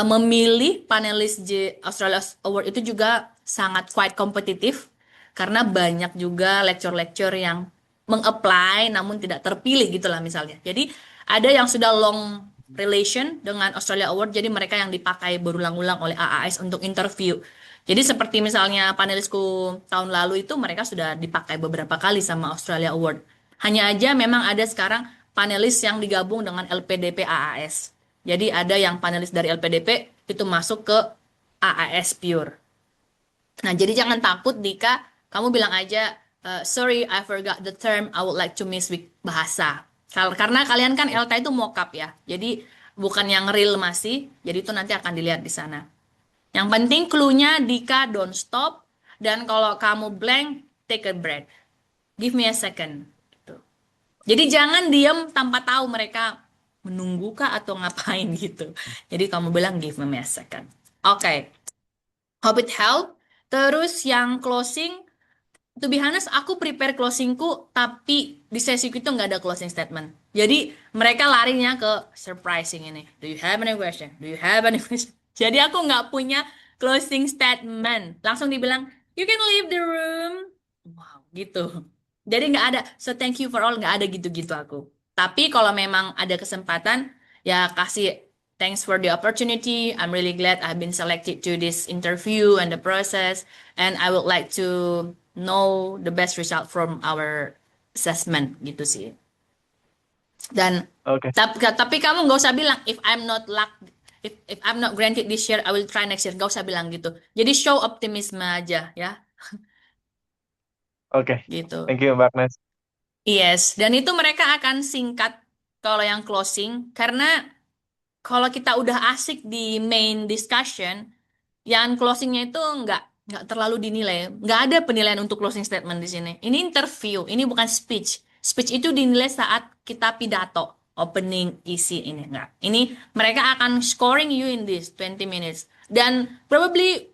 memilih panelis Australia Award itu juga sangat quite kompetitif karena banyak juga lecture-lecture yang meng-apply namun tidak terpilih gitulah misalnya. Jadi ada yang sudah long relation dengan Australia Award jadi mereka yang dipakai berulang-ulang oleh AAS untuk interview. Jadi seperti misalnya panelisku tahun lalu itu mereka sudah dipakai beberapa kali sama Australia Award. Hanya aja memang ada sekarang panelis yang digabung dengan LPDP AAS. Jadi ada yang panelis dari LPDP itu masuk ke AAS Pure. Nah, jadi jangan takut Dika, kamu bilang aja, sorry, I forgot the term, I would like to miss with bahasa. Karena kalian kan LT itu mockup ya, jadi bukan yang real masih, jadi itu nanti akan dilihat di sana. Yang penting clue-nya Dika don't stop, dan kalau kamu blank, take a breath. Give me a second. Gitu. Jadi jangan diam tanpa tahu mereka menunggu kah atau ngapain gitu. Jadi kamu bilang give me a second. Oke, hope it help. Terus yang closing, to be honest, aku prepare closingku, tapi di sesiku itu nggak ada closing statement. Jadi mereka larinya ke surprising ini. Do you have any question? Do you have any question? Jadi aku nggak punya closing statement. Langsung dibilang, you can leave the room. Wow, gitu. Jadi nggak ada. So thank you for all, nggak ada gitu-gitu aku. Tapi kalau memang ada kesempatan, ya kasih Thanks for the opportunity. I'm really glad I've been selected to this interview and the process, and I would like to know the best result from our assessment gitu sih. Dan Oke. tapi kamu nggak usah bilang if I'm not luck, if I'm not granted this year, I will try next year. Nggak usah bilang gitu. Jadi show optimisme aja ya, Oke. gitu. Thank you, Mbak Agnes. Yes, dan itu mereka akan singkat kalau yang closing karena kalau kita udah asik di main discussion, yang closingnya itu nggak terlalu dinilai. Nggak ada penilaian untuk closing statement di sini. Ini interview, ini bukan speech. Speech itu dinilai saat kita pidato, opening, isi ini enggak. Ini mereka akan scoring you in this 20 minutes. Dan probably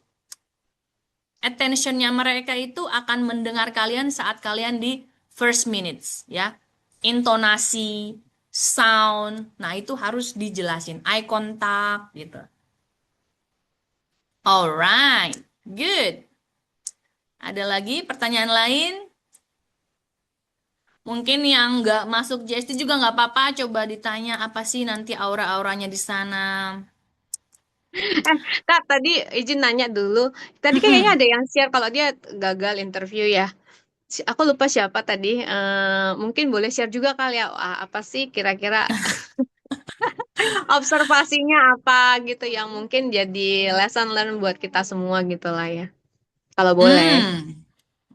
attentionnya mereka itu akan mendengar kalian saat kalian di first minutes, ya. Intonasi, sound, nah itu harus dijelasin. Eye contact, gitu. Alright, good. Ada lagi pertanyaan lain? Mungkin yang nggak masuk JST juga nggak apa-apa. Coba ditanya apa sih nanti aura-auranya di sana. Kak, tadi izin nanya dulu. Tadi kayaknya ada yang share kalau dia gagal interview ya. Aku lupa siapa tadi. Mungkin boleh share juga kali ya. Apa sih kira-kira observasinya apa gitu yang mungkin jadi lesson learn buat kita semua gitu lah ya. Kalau boleh. Hmm,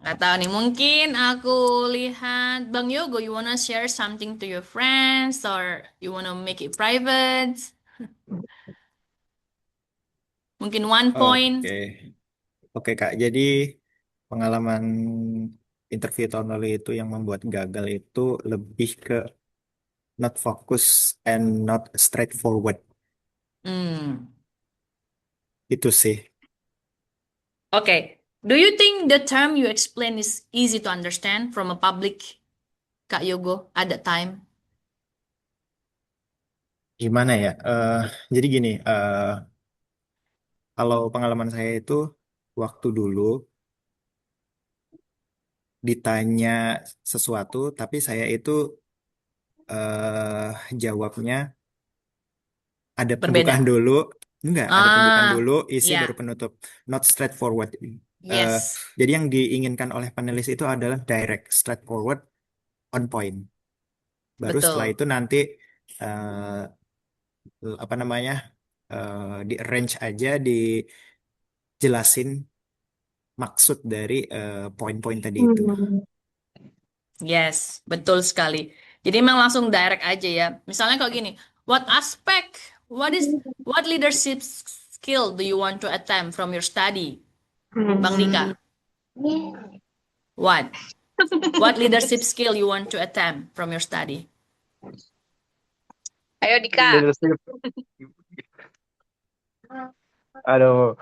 nggak tahu nih. Mungkin aku lihat Bang Yogo, you wanna share something to your friends or you wanna make it private? Mungkin one point. Oke, oke Kak. Jadi pengalaman interview tahun lalu itu yang membuat gagal itu lebih ke not focus and not straightforward. Hmm. Itu sih. Okay. Do you think the term you explain is easy to understand from a public, Kak Yogo, at that time? Gimana ya? Jadi gini, kalau pengalaman saya itu waktu dulu ditanya sesuatu, tapi saya itu jawabnya ada pembukaan Berbeda. dulu, enggak, ada pembukaan Ah, dulu, isi baru ya. penutup, not straightforward. Eh, Yes. jadi yang diinginkan oleh panelis itu adalah direct, straightforward, on point. Baru setelah Betul. itu nanti eh, apa namanya di arrange aja, dijelasin maksud dari poin-poin tadi itu. Hmm. Yes, betul sekali. Jadi memang langsung direct aja ya. Misalnya kalau gini, what aspect, what leadership skill do you want to attempt from your study, Bang Dika? What? What leadership skill you want to attempt from your study? Ayo Dika. Leadership. Aduh,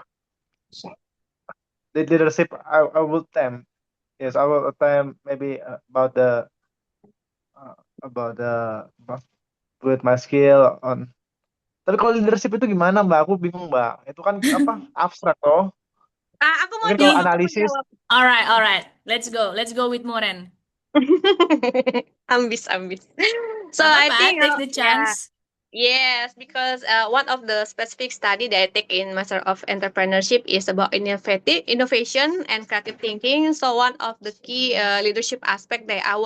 the leadership I will attempt. Yes, I will attempt maybe uh, about the with my skill on. Tapi kalau leadership itu gimana, Mbak? Aku bingung, Mbak. Itu kan apa? Abstrak toh. Aku mau Mungkin kalau jawab, Ih, aku mau analisis. jawab. all right. Let's go. Let's go with Moren. Ambis. So Gak I apa-apa, think, take the yeah. chance. Yes, because one of the specific study that I take in Master of Entrepreneurship is about innovation and creative thinking. So one of the key leadership aspect that I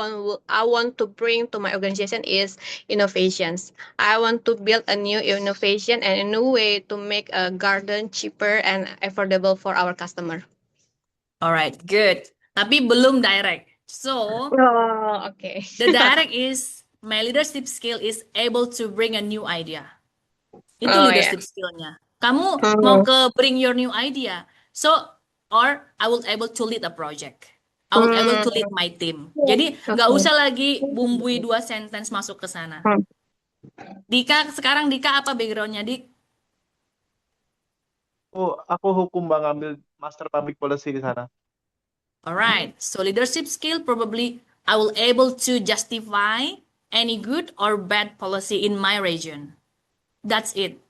want to bring to my organization is innovations. I want to build a new innovation and a new way to make a garden cheaper and affordable for our customer. All right, good. Tapi belum direct. So, Oh, okay. the direct is my leadership skill is able to bring a new idea. Itu Oh yeah. leadership skillnya. Kamu mau Hmm. ke bring your new idea. So, or I will able to lead a project. I will able to lead my team. Jadi nggak Okay. usah lagi bumbui 2 sentence masuk ke sana. Hmm. Dika, sekarang Dika apa backgroundnya, Dik? Aku hukum, Mbak, ngambil Master Public Policy di sana. Alright, so leadership skill probably I will able to justify any good or bad policy in my region. That's it.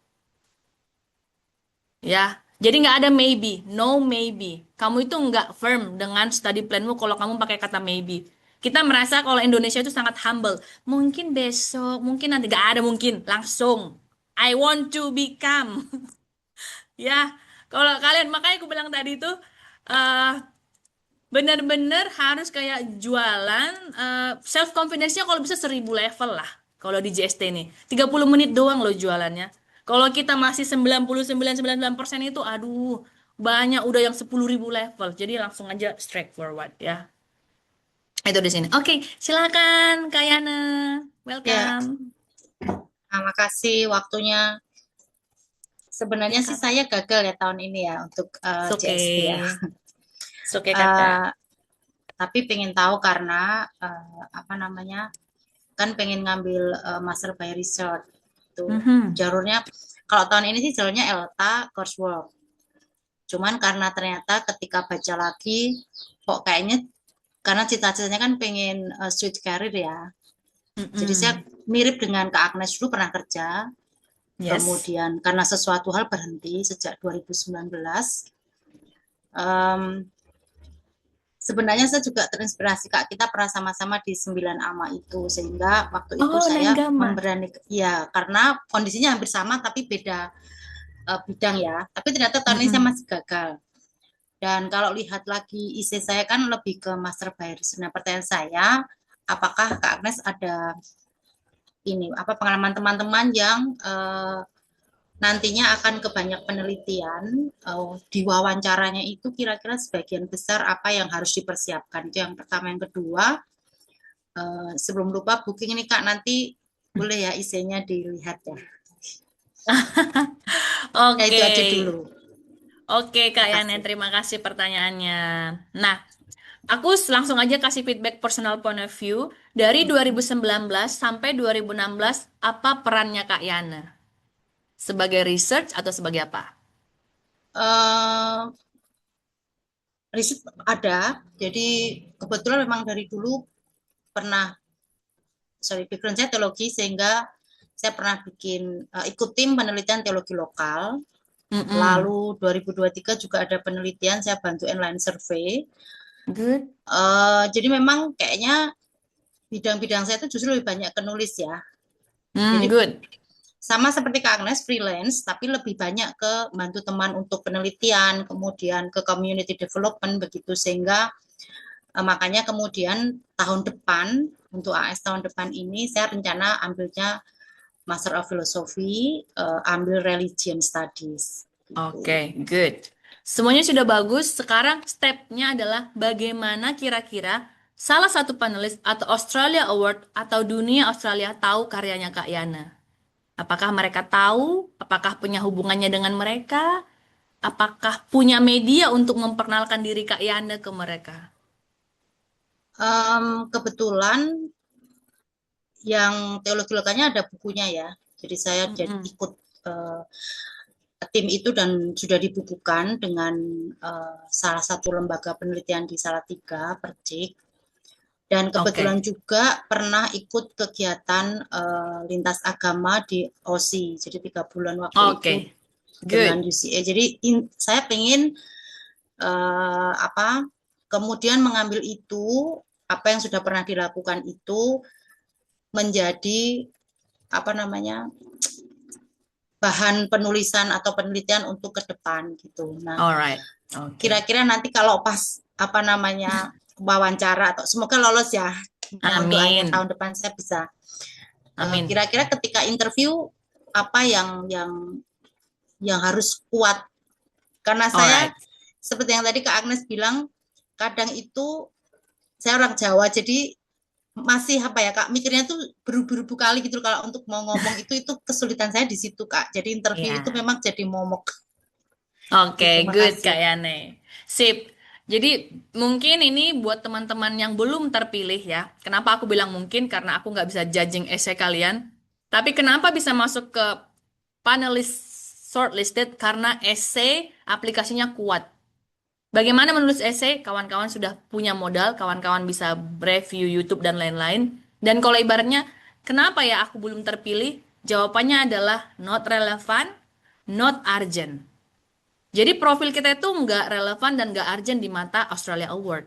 Ya, jadi nggak ada maybe, no maybe. Kamu itu nggak firm dengan study planmu kalau kamu pakai kata maybe. Kita merasa kalau Indonesia itu sangat humble. Mungkin besok, mungkin nanti. Nggak ada mungkin, langsung. I want to become. Ya, kalau kalian makanya aku bilang tadi tuh eh bener-bener harus kayak jualan self confidence-nya kalau bisa 1.000 level lah. Kalau di JST nih, 30 menit doang loh jualannya. Kalau kita masih 99,99% itu, aduh, banyak udah yang 10.000 level. Jadi langsung aja straightforward ya. Itu di sini. Oke, silakan Kak Yana. Ya, Welcome. makasih waktunya. Sebenarnya sih Kak. saya gagal ya tahun ini ya untuk It's JST ya. okay. It's okay, Kakak. Eh, tapi pengen tahu karena apa namanya, kan pengen ngambil Master by Research. Tuh Mhm. jalurnya, kalau tahun ini sih jalurnya ELTA coursework. Cuman karena ternyata ketika baca lagi, kok kayaknya karena cita-citanya kan pengen switch career ya. Jadi saya Mm-mm. mirip dengan Kak Agnes, dulu pernah kerja, Yes. kemudian karena sesuatu hal berhenti sejak 2019. Sebenarnya saya juga terinspirasi, Kak, kita pernah sama-sama di 9 AMA itu, sehingga waktu itu Oh, saya Nenggama. memberanikan, ya karena kondisinya hampir sama tapi beda bidang ya, tapi ternyata tahun ini saya Mm-mm. masih gagal. Dan kalau lihat lagi isi saya kan lebih ke Master by Research. Nah, pertanyaan saya, apakah Kak Agnes ada ini apa pengalaman teman-teman yang nantinya akan ke banyak penelitian, di wawancaranya itu kira-kira sebagian besar apa yang harus dipersiapkan, itu yang pertama. Yang kedua, sebelum lupa booking ini Kak, nanti boleh ya isinya dilihat ya. Ya itu aja Oke. dulu. Oke, Kak Yana, Makasih. terima kasih pertanyaannya. Nah, aku langsung aja kasih feedback personal point of view. Dari 2019 sampai 2016, apa perannya Kak Yana? Sebagai research atau sebagai apa? Eh, Riset ada, jadi kebetulan memang dari dulu pernah, background saya teologi, sehingga saya pernah bikin ikut tim penelitian teologi lokal. Mm-mm. Lalu 2023 juga ada penelitian, saya bantu inline survey. Good. Jadi memang kayaknya bidang-bidang saya itu justru lebih banyak ke nulis ya. Jadi Good. sama seperti Kak Agnes, freelance, tapi lebih banyak ke bantu teman untuk penelitian, kemudian ke community development begitu, sehingga makanya kemudian tahun depan, untuk AS tahun depan ini saya rencana ambilnya Master of Philosophy, ambil Religion Studies. Gitu. Oke, good. Semuanya sudah bagus. Sekarang stepnya adalah bagaimana kira-kira salah satu panelis atau Australia Award atau Dunia Australia tahu karyanya Kak Yana. Apakah mereka tahu? Apakah punya hubungannya dengan mereka? Apakah punya media untuk memperkenalkan diri Kak Yana ke mereka? Kebetulan yang teologi lokalnya ada bukunya ya, jadi saya ikut tim itu dan sudah dibukukan dengan salah satu lembaga penelitian di Salatiga, Percik. Dan kebetulan juga pernah ikut kegiatan lintas agama di OSI, jadi 3 bulan waktu itu dengan UCA. Jadi saya pengen kemudian mengambil itu, apa yang sudah pernah dilakukan itu menjadi bahan penulisan atau penelitian untuk ke depan gitu. Nah, kira-kira nanti kalau pas wawancara, atau semoga lolos ya. Doanya tahun depan saya bisa. Kira-kira ketika interview apa yang harus kuat, karena saya seperti yang tadi Kak Agnes bilang, kadang itu saya orang Jawa, jadi masih Kak, mikirnya tuh berubu-ubu kali gitu kalau untuk mau ngomong itu kesulitan saya di situ Kak. Jadi interview itu memang jadi momok. Oke, good Kak Yane. Sip. Jadi mungkin ini buat teman-teman yang belum terpilih ya. Kenapa aku bilang mungkin? Karena aku nggak bisa judging essay kalian. Tapi kenapa bisa masuk ke panelis shortlisted? Karena essay aplikasinya kuat. Bagaimana menulis essay? Kawan-kawan sudah punya modal, kawan-kawan bisa review YouTube dan lain-lain. Dan kalau ibaratnya, kenapa ya aku belum terpilih? Jawabannya adalah not relevant, not urgent. Jadi profil kita itu nggak relevan dan nggak urgent di mata Australia Award.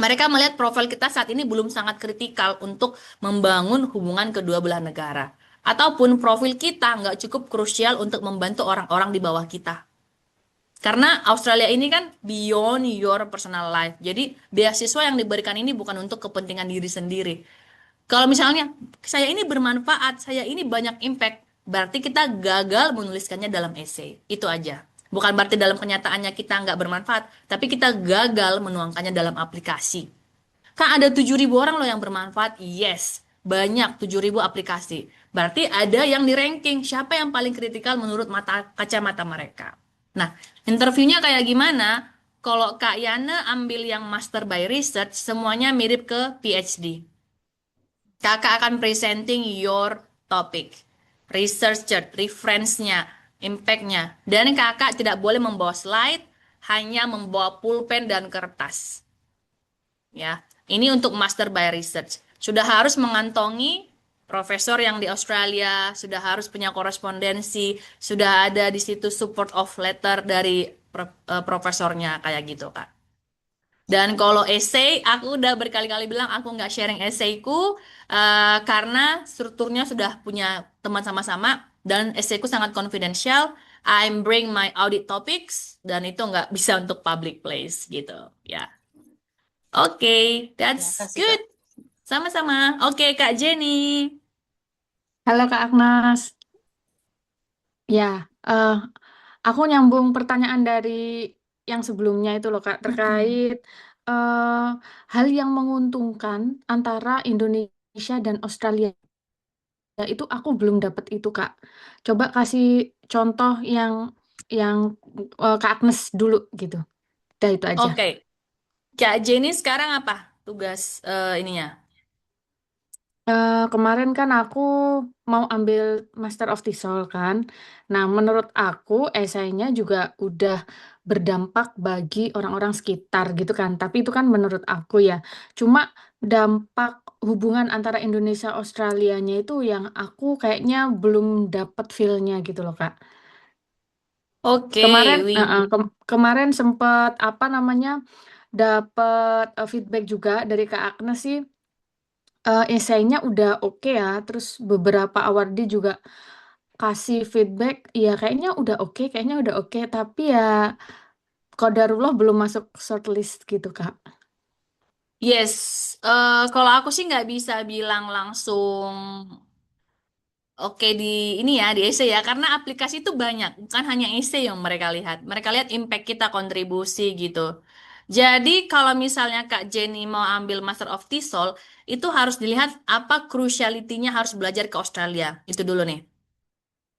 Mereka melihat profil kita saat ini belum sangat kritikal untuk membangun hubungan kedua belah negara. Ataupun profil kita nggak cukup krusial untuk membantu orang-orang di bawah kita. Karena Australia ini kan beyond your personal life. Jadi beasiswa yang diberikan ini bukan untuk kepentingan diri sendiri. Kalau misalnya saya ini bermanfaat, saya ini banyak impact, berarti kita gagal menuliskannya dalam essay. Itu aja. Bukan berarti dalam kenyataannya kita nggak bermanfaat, tapi kita gagal menuangkannya dalam aplikasi. Kan ada 7.000 orang loh yang bermanfaat. Yes, banyak 7.000 aplikasi. Berarti ada yang di ranking. Siapa yang paling kritikal menurut kacamata mereka? Nah, interviewnya kayak gimana? Kalau Kak Yana ambil yang Master by Research, semuanya mirip ke PhD. Kakak akan presenting your topic, researcher, reference-nya, impact-nya. Dan kakak tidak boleh membawa slide, hanya membawa pulpen dan kertas. Ya, ini untuk master by research. Sudah harus mengantongi profesor yang di Australia, sudah harus punya korespondensi, sudah ada di situ support of letter dari profesornya kayak gitu, Kak. Dan kalau essay, aku udah berkali-kali bilang aku nggak sharing essayku karena strukturnya sudah punya teman sama-sama dan essayku sangat confidential. I'm bring my audit topics dan itu nggak bisa untuk public place gitu, ya. Oke, Ya, that's kasih good. Kak. Sama-sama. Oke, Kak Jenny. Halo Kak Agnes. Ya, aku nyambung pertanyaan dari yang sebelumnya itu loh Kak, terkait eh, hal yang menguntungkan antara Indonesia dan Australia. Itu aku belum dapat itu Kak. Coba kasih contoh yang Kak Agnes dulu gitu. Udah itu aja. Oke, Kak Jenny sekarang apa tugas ininya? Kemarin kan aku mau ambil Master of TESOL kan. Nah, menurut aku esainya juga udah berdampak bagi orang-orang sekitar gitu kan. Tapi itu kan menurut aku ya. Cuma dampak hubungan antara Indonesia Australianya itu yang aku kayaknya belum dapet feel-nya gitu loh, Kak. Oke, Kemarin Winnie. kemarin sempat apa namanya? Dapat feedback juga dari Kak Agnes sih. Esainya udah oke ya, terus beberapa awardee juga kasih feedback, ya kayaknya udah oke, tapi ya qadarullah belum masuk shortlist gitu, Kak. Yes, kalau aku sih nggak bisa bilang langsung oke di ini ya di essay ya karena aplikasi itu banyak, bukan hanya essay yang mereka lihat. Mereka lihat impact kita, kontribusi gitu. Jadi kalau misalnya Kak Jenny mau ambil Master of TESOL, itu harus dilihat apa cruciality-nya harus belajar ke Australia. Itu dulu nih.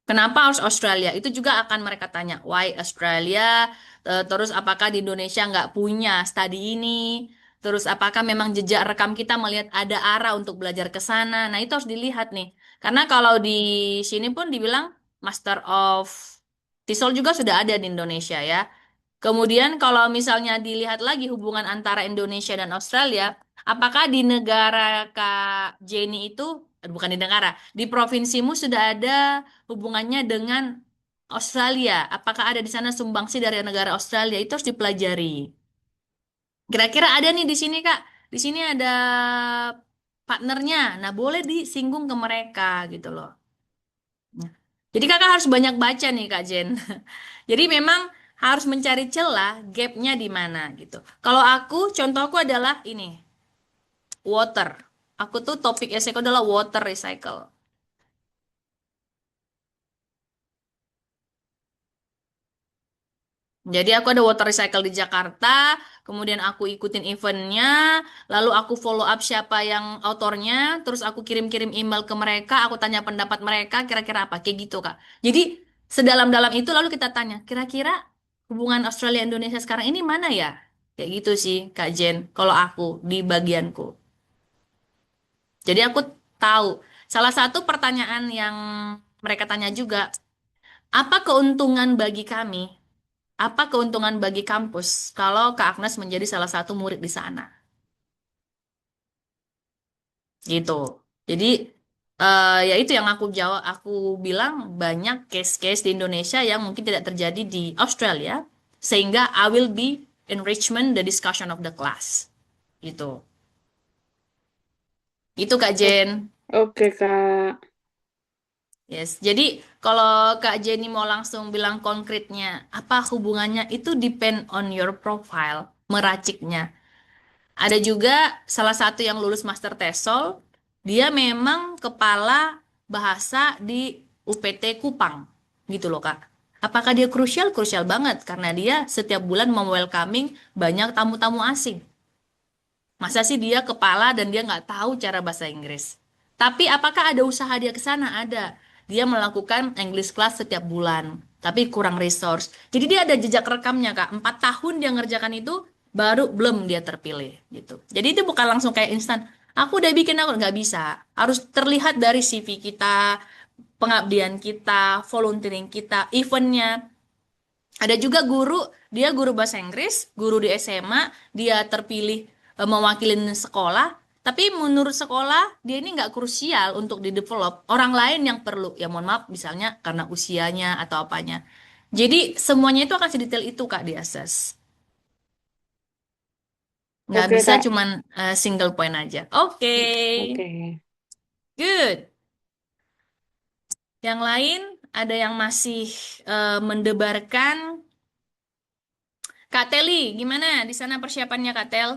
Kenapa harus Australia? Itu juga akan mereka tanya, why Australia? Terus apakah di Indonesia nggak punya studi ini? Terus apakah memang jejak rekam kita melihat ada arah untuk belajar ke sana? Nah, itu harus dilihat nih. Karena kalau di sini pun dibilang Master of TESOL juga sudah ada di Indonesia ya. Kemudian kalau misalnya dilihat lagi hubungan antara Indonesia dan Australia, apakah di negara Kak Jenny itu, bukan di negara, di provinsimu sudah ada hubungannya dengan Australia? Apakah ada di sana sumbangsi dari negara Australia? Itu harus dipelajari. Kira-kira ada nih di sini, Kak. Di sini ada partnernya. Nah, boleh disinggung ke mereka gitu loh. Nah, jadi kakak harus banyak baca nih, Kak Jen. Jadi memang harus mencari celah gapnya di mana gitu. Kalau aku, contohku adalah ini, water. Aku tuh topik esaiku adalah water recycle. Jadi aku ada water recycle di Jakarta, kemudian aku ikutin eventnya, lalu aku follow up siapa yang autornya, terus aku kirim-kirim email ke mereka, aku tanya pendapat mereka, kira-kira apa, kayak gitu Kak. Jadi sedalam-dalam itu lalu kita tanya, kira-kira hubungan Australia-Indonesia sekarang ini mana ya? Kayak gitu sih Kak Jen, kalau aku di bagianku. Jadi aku tahu, salah satu pertanyaan yang mereka tanya juga, apa keuntungan bagi kami? Apa keuntungan bagi kampus kalau Kak Agnes menjadi salah satu murid di sana? Gitu. Jadi ya itu yang aku jawab, aku bilang banyak case-case di Indonesia yang mungkin tidak terjadi di Australia, sehingga I will be enrichment the discussion of the class. Gitu. Itu Kak Jen. Oke, Kak. Yes, jadi kalau Kak Jenny mau langsung bilang konkretnya, apa hubungannya itu depend on your profile, meraciknya. Ada juga salah satu yang lulus Master TESOL, dia memang kepala bahasa di UPT Kupang, gitu loh Kak. Apakah dia krusial? Krusial banget, karena dia setiap bulan welcoming banyak tamu-tamu asing. Masa sih dia kepala dan dia nggak tahu cara bahasa Inggris? Tapi apakah ada usaha dia ke sana? Ada. Dia melakukan English class setiap bulan, tapi kurang resource. Jadi dia ada jejak rekamnya, Kak. 4 tahun dia ngerjakan itu, baru belum dia terpilih gitu. Jadi itu bukan langsung kayak instan. Aku udah bikin, aku nggak bisa. Harus terlihat dari CV kita, pengabdian kita, volunteering kita, eventnya. Ada juga guru, dia guru bahasa Inggris, guru di SMA, dia terpilih mewakilin sekolah, tapi menurut sekolah dia ini nggak krusial untuk di-develop. Orang lain yang perlu, ya mohon maaf, misalnya karena usianya atau apanya. Jadi semuanya itu akan sedetail itu Kak di assess. Nggak Oke, bisa Kak. cuman single point aja. Oke, Oke. good. Yang lain ada yang masih mendebarkan. Kak Teli, gimana di sana persiapannya Kak Tel?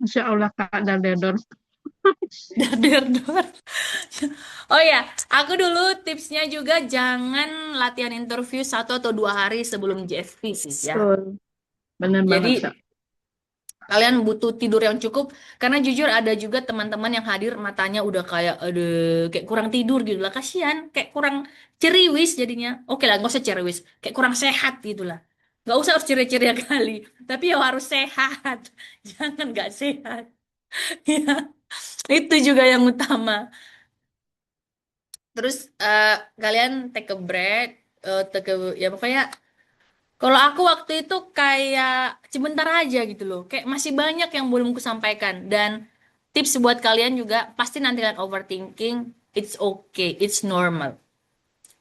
Insya Allah Kak Dardedor. Dar dar dar. Oh ya, aku dulu tipsnya juga jangan latihan interview 1 atau 2 hari sebelum JFP sih ya. Betul. Benar banget, Jadi Kak. kalian butuh tidur yang cukup karena jujur ada juga teman-teman yang hadir matanya udah kayak ada kayak kurang tidur gitu lah, kasihan, kayak kurang ceriwis jadinya. Oke lah, nggak usah ceriwis, kayak kurang sehat gitu lah. Nggak usah harus ceria-ceria kali, tapi ya harus sehat. Jangan nggak sehat. Ya, itu juga yang utama. Terus kalian take a break, ya pokoknya kalau aku waktu itu kayak sebentar aja gitu loh, kayak masih banyak yang belum ku sampaikan. Dan tips buat kalian juga, pasti nanti kalian overthinking, it's okay, it's normal.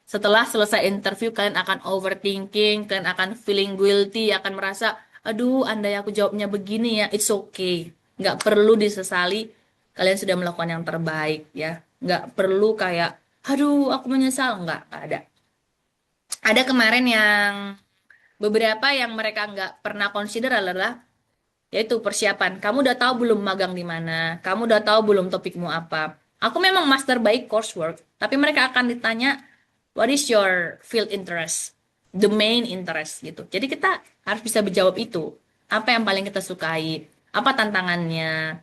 Setelah selesai interview, kalian akan overthinking, kalian akan feeling guilty, akan merasa, aduh, andai aku jawabnya begini ya, it's okay. Nggak perlu disesali, kalian sudah melakukan yang terbaik ya. Nggak perlu kayak, aduh, aku menyesal. Nggak ada. Ada kemarin yang beberapa yang mereka nggak pernah consider adalah yaitu persiapan. Kamu udah tahu belum magang di mana? Kamu udah tahu belum topikmu apa? Aku memang master baik coursework, tapi mereka akan ditanya, what is your field interest? The main interest gitu. Jadi kita harus bisa menjawab itu. Apa yang paling kita sukai? Apa tantangannya?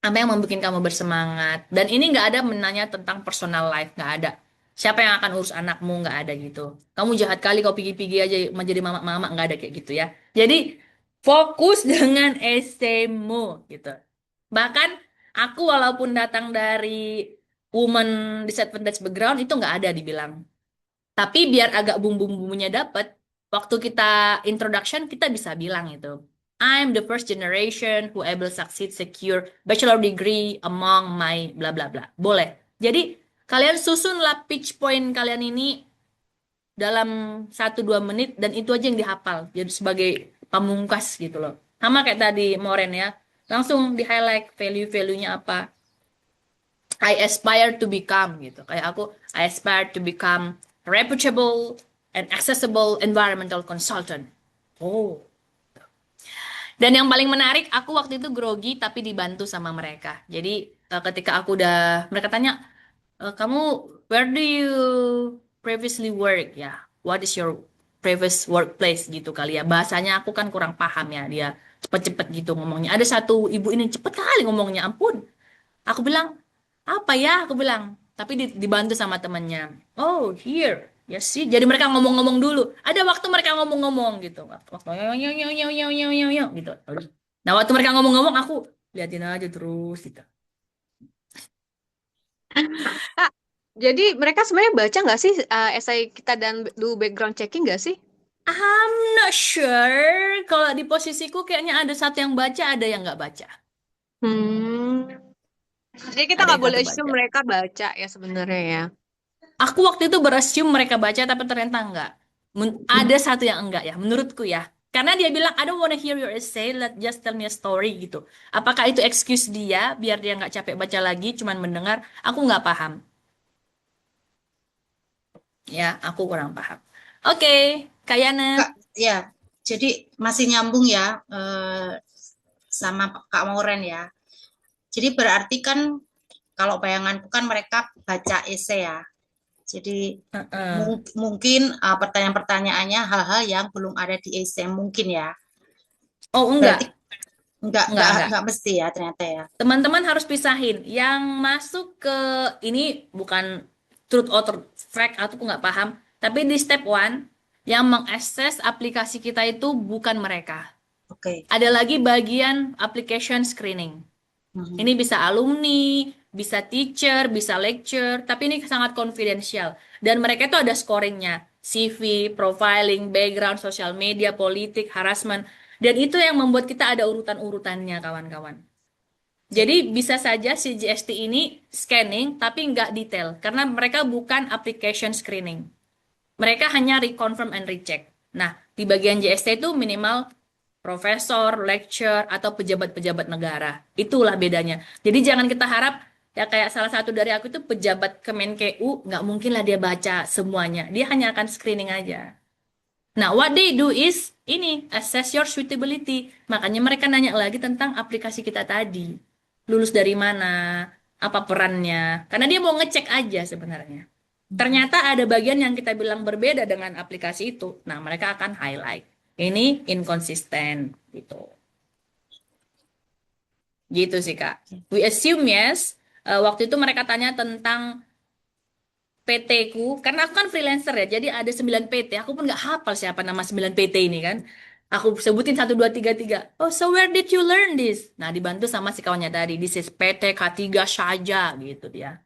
Apa yang membuat kamu bersemangat? Dan ini nggak ada menanya tentang personal life, nggak ada. Siapa yang akan urus anakmu, nggak ada gitu. Kamu jahat kali kau pigi-pigi aja menjadi mama-mama, nggak ada kayak gitu ya. Jadi fokus dengan esemu gitu. Bahkan aku walaupun datang dari woman disadvantaged background itu nggak ada dibilang. Tapi biar agak bumbu-bumbunya dapet, waktu kita introduction kita bisa bilang itu. I'm the first generation who able succeed secure bachelor degree among my bla bla bla. Boleh. Jadi kalian susunlah pitch point kalian ini dalam 1-2 menit dan itu aja yang dihafal. Jadi sebagai pamungkas gitu loh. Sama kayak tadi Moren ya. Langsung di highlight value-value-nya apa. I aspire to become gitu. Kayak aku, I aspire to become reputable and accessible environmental consultant. Oh. Dan yang paling menarik, aku waktu itu grogi tapi dibantu sama mereka. Jadi ketika aku udah, mereka tanya, kamu where do you previously work ya? What is your previous workplace gitu kali ya? Bahasanya aku kan kurang paham ya dia cepet-cepet gitu ngomongnya. Ada satu ibu ini cepet kali ngomongnya, ampun. Aku bilang, apa ya? Aku bilang, tapi dibantu sama temannya. Oh, here. Ya sih, jadi mereka ngomong-ngomong dulu. Ada waktu mereka ngomong-ngomong gitu. Waktu gitu. Nah, waktu mereka ngomong-ngomong, aku liatin aja terus gitu. Kak, jadi mereka sebenarnya baca nggak sih esai kita dan do background checking nggak sih? I'm not sure. Kalau di posisiku kayaknya ada satu yang baca, ada yang nggak baca. Hmm. Jadi kita Ada nggak yang boleh satu assume baca. mereka baca ya sebenarnya ya. Aku waktu itu berasumsi mereka baca, tapi ternyata enggak. Ada satu yang enggak ya, menurutku ya. Karena dia bilang, I don't wanna hear your essay, just tell me a story gitu. Apakah itu excuse dia biar dia nggak capek baca lagi, cuman mendengar? Aku nggak paham. Ya, aku kurang paham. Oke, Kak Yana. Kak, ya, jadi masih nyambung ya sama Kak Moren ya. Jadi berarti kan kalau bayanganku kan mereka baca esai ya. Jadi Heeh. mungkin pertanyaan-pertanyaannya hal-hal yang belum ada di esai mungkin ya. Oh, Berarti enggak. enggak Enggak, enggak enggak. enggak mesti ya ternyata ya. Teman-teman harus pisahin. Yang masuk ke ini bukan truth or fact, aku nggak paham. Tapi di step one, yang mengakses aplikasi kita itu bukan mereka. Oke. Ada lagi bagian application screening. Mhm. Ini bisa alumni, bisa teacher, bisa lecture, tapi ini sangat confidential. Dan mereka itu ada scoringnya. CV, profiling, background, sosial media, politik, harassment. Dan itu yang membuat kita ada urutan-urutannya, kawan-kawan. Jadi bisa saja si GST ini scanning tapi nggak detail karena mereka bukan application screening. Mereka hanya reconfirm and recheck. Nah, di bagian GST itu minimal profesor, lecturer, atau pejabat-pejabat negara. Itulah bedanya. Jadi jangan kita harap, ya kayak salah satu dari aku itu pejabat Kemenkeu, nggak mungkin lah dia baca semuanya. Dia hanya akan screening aja. Nah, what they do is, ini, assess your suitability. Makanya mereka nanya lagi tentang aplikasi kita tadi. Lulus dari mana, apa perannya. Karena dia mau ngecek aja sebenarnya. Ternyata ada bagian yang kita bilang berbeda dengan aplikasi itu. Nah, mereka akan highlight. Ini inkonsisten, gitu. Gitu sih, Kak. We assume yes. Waktu itu mereka tanya tentang PT ku, karena aku kan freelancer ya, jadi ada 9 PT. Aku pun nggak hafal siapa nama 9 PT ini kan. Aku sebutin 1, 2, 3, 3. Oh, so where did you learn this? Nah, dibantu sama si kawannya tadi. This is PT K3 saja, gitu dia.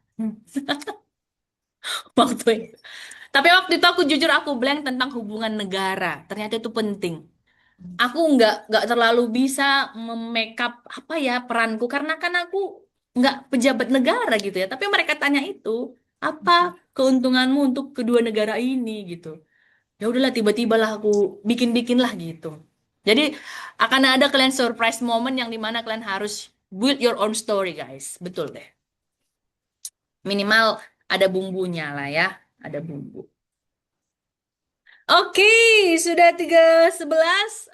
Waktu itu. Tapi waktu itu aku jujur aku blank tentang hubungan negara. Ternyata itu penting. Aku nggak terlalu bisa memake-up apa ya peranku karena kan aku nggak pejabat negara gitu ya. Tapi mereka tanya itu apa keuntunganmu untuk kedua negara ini gitu. Ya udahlah tiba-tiba lah aku bikin-bikin lah gitu. Jadi akan ada kalian surprise moment yang dimana kalian harus build your own story guys. Betul deh. Minimal ada bumbunya lah ya. Ada bumbu. Oke, sudah 3:11.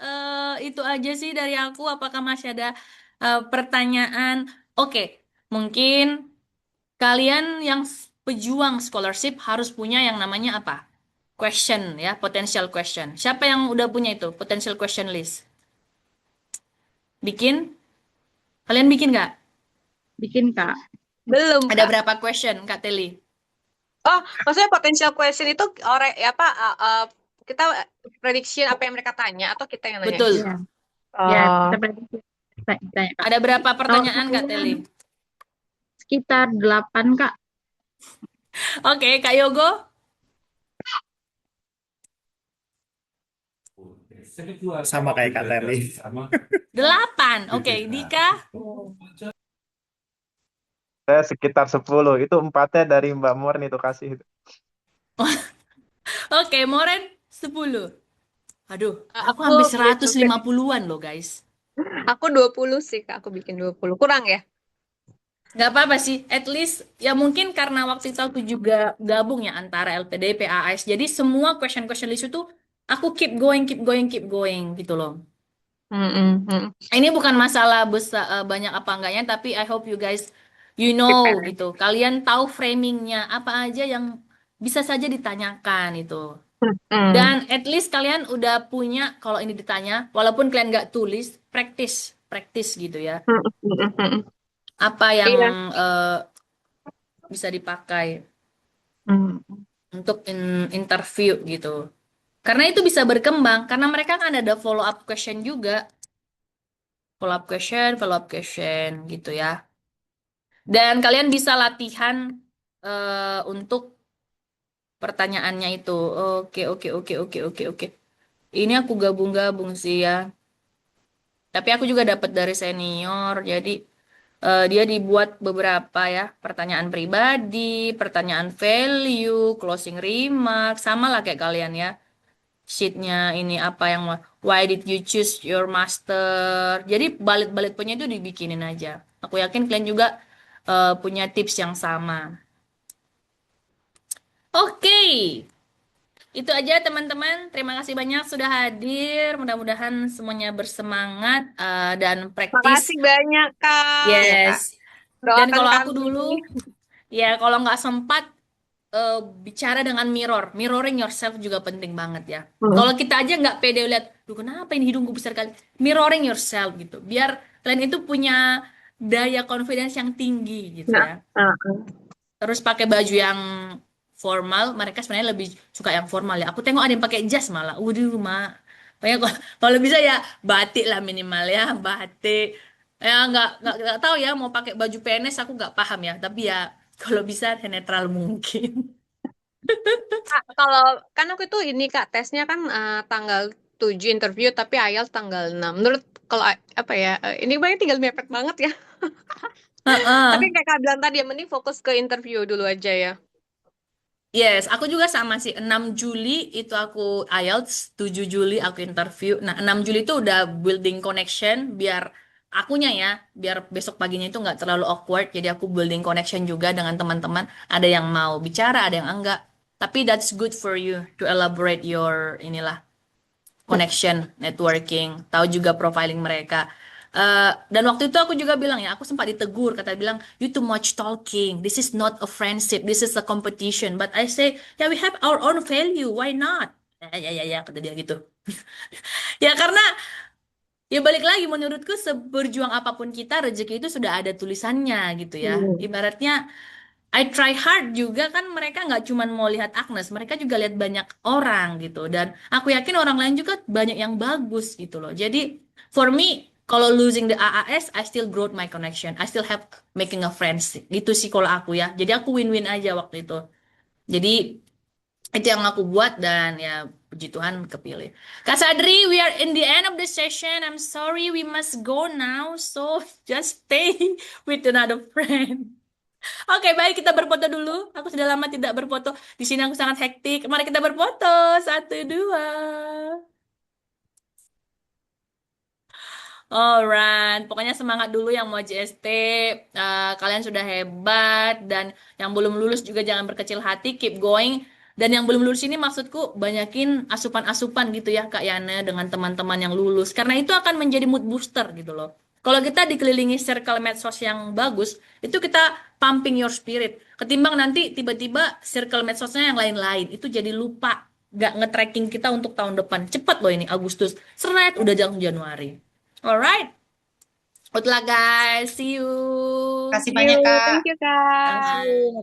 Itu aja sih dari aku. Apakah masih ada pertanyaan? Oke, mungkin kalian yang pejuang scholarship harus punya yang namanya apa? Question ya, potential question. Siapa yang udah punya itu? Potential question list. Bikin? Kalian bikin nggak? Bikin, Kak. Belum, Ada Kak. berapa question, Kak Teli? Oh, maksudnya potential question itu orang ya apa kita prediction apa yang mereka tanya atau kita yang nanya? Betul. Iya. Oh, Ya, kita prediksi. Tanya, Kak. Ada berapa Kalau pertanyaan, Kak saya Teli? sekitar 8, Kak. Oke, Kak Yogo? Sama kayak Kak Terli. 8. Oke, Dika? Saya sekitar 10. Itu 4-nya dari Mbak Murni itu kasih. Oke, Moren 10. Aduh, aku aku hampir belum 150-an loh, guys. aku 20 sih, Kak. Aku bikin 20. Kurang ya? Nggak apa-apa sih, at least ya mungkin karena waktu itu aku juga gabung ya antara LPDP, AAS. Jadi semua question-question list itu aku keep going, keep going, keep going gitu loh. Ini bukan masalah besar banyak apa enggaknya, tapi I hope you guys you know Prepare. gitu. Kalian tahu framingnya apa aja yang bisa saja ditanyakan itu. Dan at least kalian udah punya kalau ini ditanya, walaupun kalian nggak tulis, practice, practice gitu ya. Apa yang Iya. bisa dipakai Hmm. untuk interview gitu. Karena itu bisa berkembang, karena mereka kan ada follow up question juga. Follow up question gitu ya. Dan kalian bisa latihan untuk pertanyaannya itu. Oke, oke, oke, oke, oke, oke. Ini aku gabung-gabung sih ya. Tapi aku juga dapat dari senior, jadi dia dibuat beberapa ya, pertanyaan pribadi, pertanyaan value, closing remark, sama lah kayak kalian ya. sheetnya ini apa yang why did you choose your master. Jadi bullet pointnya itu dibikinin aja. Aku yakin kalian juga punya tips yang sama. Oke, itu aja teman-teman. Terima kasih banyak sudah hadir. Mudah-mudahan semuanya bersemangat dan praktis. Makasih banyak, Kak. Ya, Kak. Yes. Dan Doakan kalau aku kami. dulu, ya kalau nggak sempat bicara dengan mirroring yourself juga penting banget ya. Kalau kita aja nggak pede lihat, duh kenapa ini hidungku besar kali, mirroring yourself gitu, biar kalian itu punya daya confidence yang tinggi gitu Nah, ya. Terus pakai baju yang formal, mereka sebenarnya lebih suka yang formal ya. Aku tengok ada yang pakai jas malah, waduh mak. Pokoknya kalau bisa ya batik lah minimal ya, batik. Ya nggak tahu ya mau pakai baju PNS aku nggak paham ya, tapi ya kalau bisa netral mungkin. Kak, kalau kan aku itu ini Kak, tesnya kan tanggal 7 interview tapi IELTS tanggal 6. Menurut kalau apa ya, ini banyak tinggal mepet banget ya. Tapi Heeh. kayak Kak bilang tadi, yang mending fokus ke interview dulu aja ya. Yes, aku juga sama sih. 6 Juli itu aku IELTS, 7 Juli aku interview. Nah, 6 Juli itu udah building connection biar akunya ya, biar besok paginya itu nggak terlalu awkward. Jadi aku building connection juga dengan teman-teman. Ada yang mau bicara, ada yang enggak. Tapi that's good for you to elaborate your inilah connection, networking, tahu juga profiling mereka. Dan waktu itu aku juga bilang ya, aku sempat ditegur, kata bilang, you too much talking, this is not a friendship, this is a competition. But I say, yeah we have our own value, why not? Ya, kata dia gitu. Ya karena, ya balik lagi menurutku seberjuang apapun kita, rezeki itu sudah ada tulisannya gitu ya. Ibaratnya, I try hard juga kan mereka nggak cuma mau lihat Agnes, mereka juga lihat banyak orang gitu. Dan aku yakin orang lain juga banyak yang bagus gitu loh. Jadi for me, kalau losing the AAS, I still grow my connection. I still have making a friends. Gitu sih kalau aku ya. Jadi aku win-win aja waktu itu. Jadi itu yang aku buat dan ya puji Tuhan kepilih. Kak Sadri, we are in the end of the session. I'm sorry we must go now. So just stay with another friend. Oke, baik kita berfoto dulu. Aku sudah lama tidak berfoto. Di sini aku sangat hektik. Mari kita berfoto. Satu, dua. Alright, pokoknya semangat dulu yang mau JST. Kalian sudah hebat dan yang belum lulus juga jangan berkecil hati, keep going. Dan yang belum lulus ini maksudku banyakin asupan-asupan gitu ya Kak Yana dengan teman-teman yang lulus. Karena itu akan menjadi mood booster gitu loh. Kalau kita dikelilingi circle medsos yang bagus, itu kita pumping your spirit. Ketimbang nanti tiba-tiba circle medsosnya yang lain-lain, itu jadi lupa. Gak nge-tracking kita untuk tahun depan. Cepat loh ini Agustus. Seret, udah Januari. Alright. Good luck guys. See you. Kasih See banyak, you. Kak. Thank you, Kak. Sama.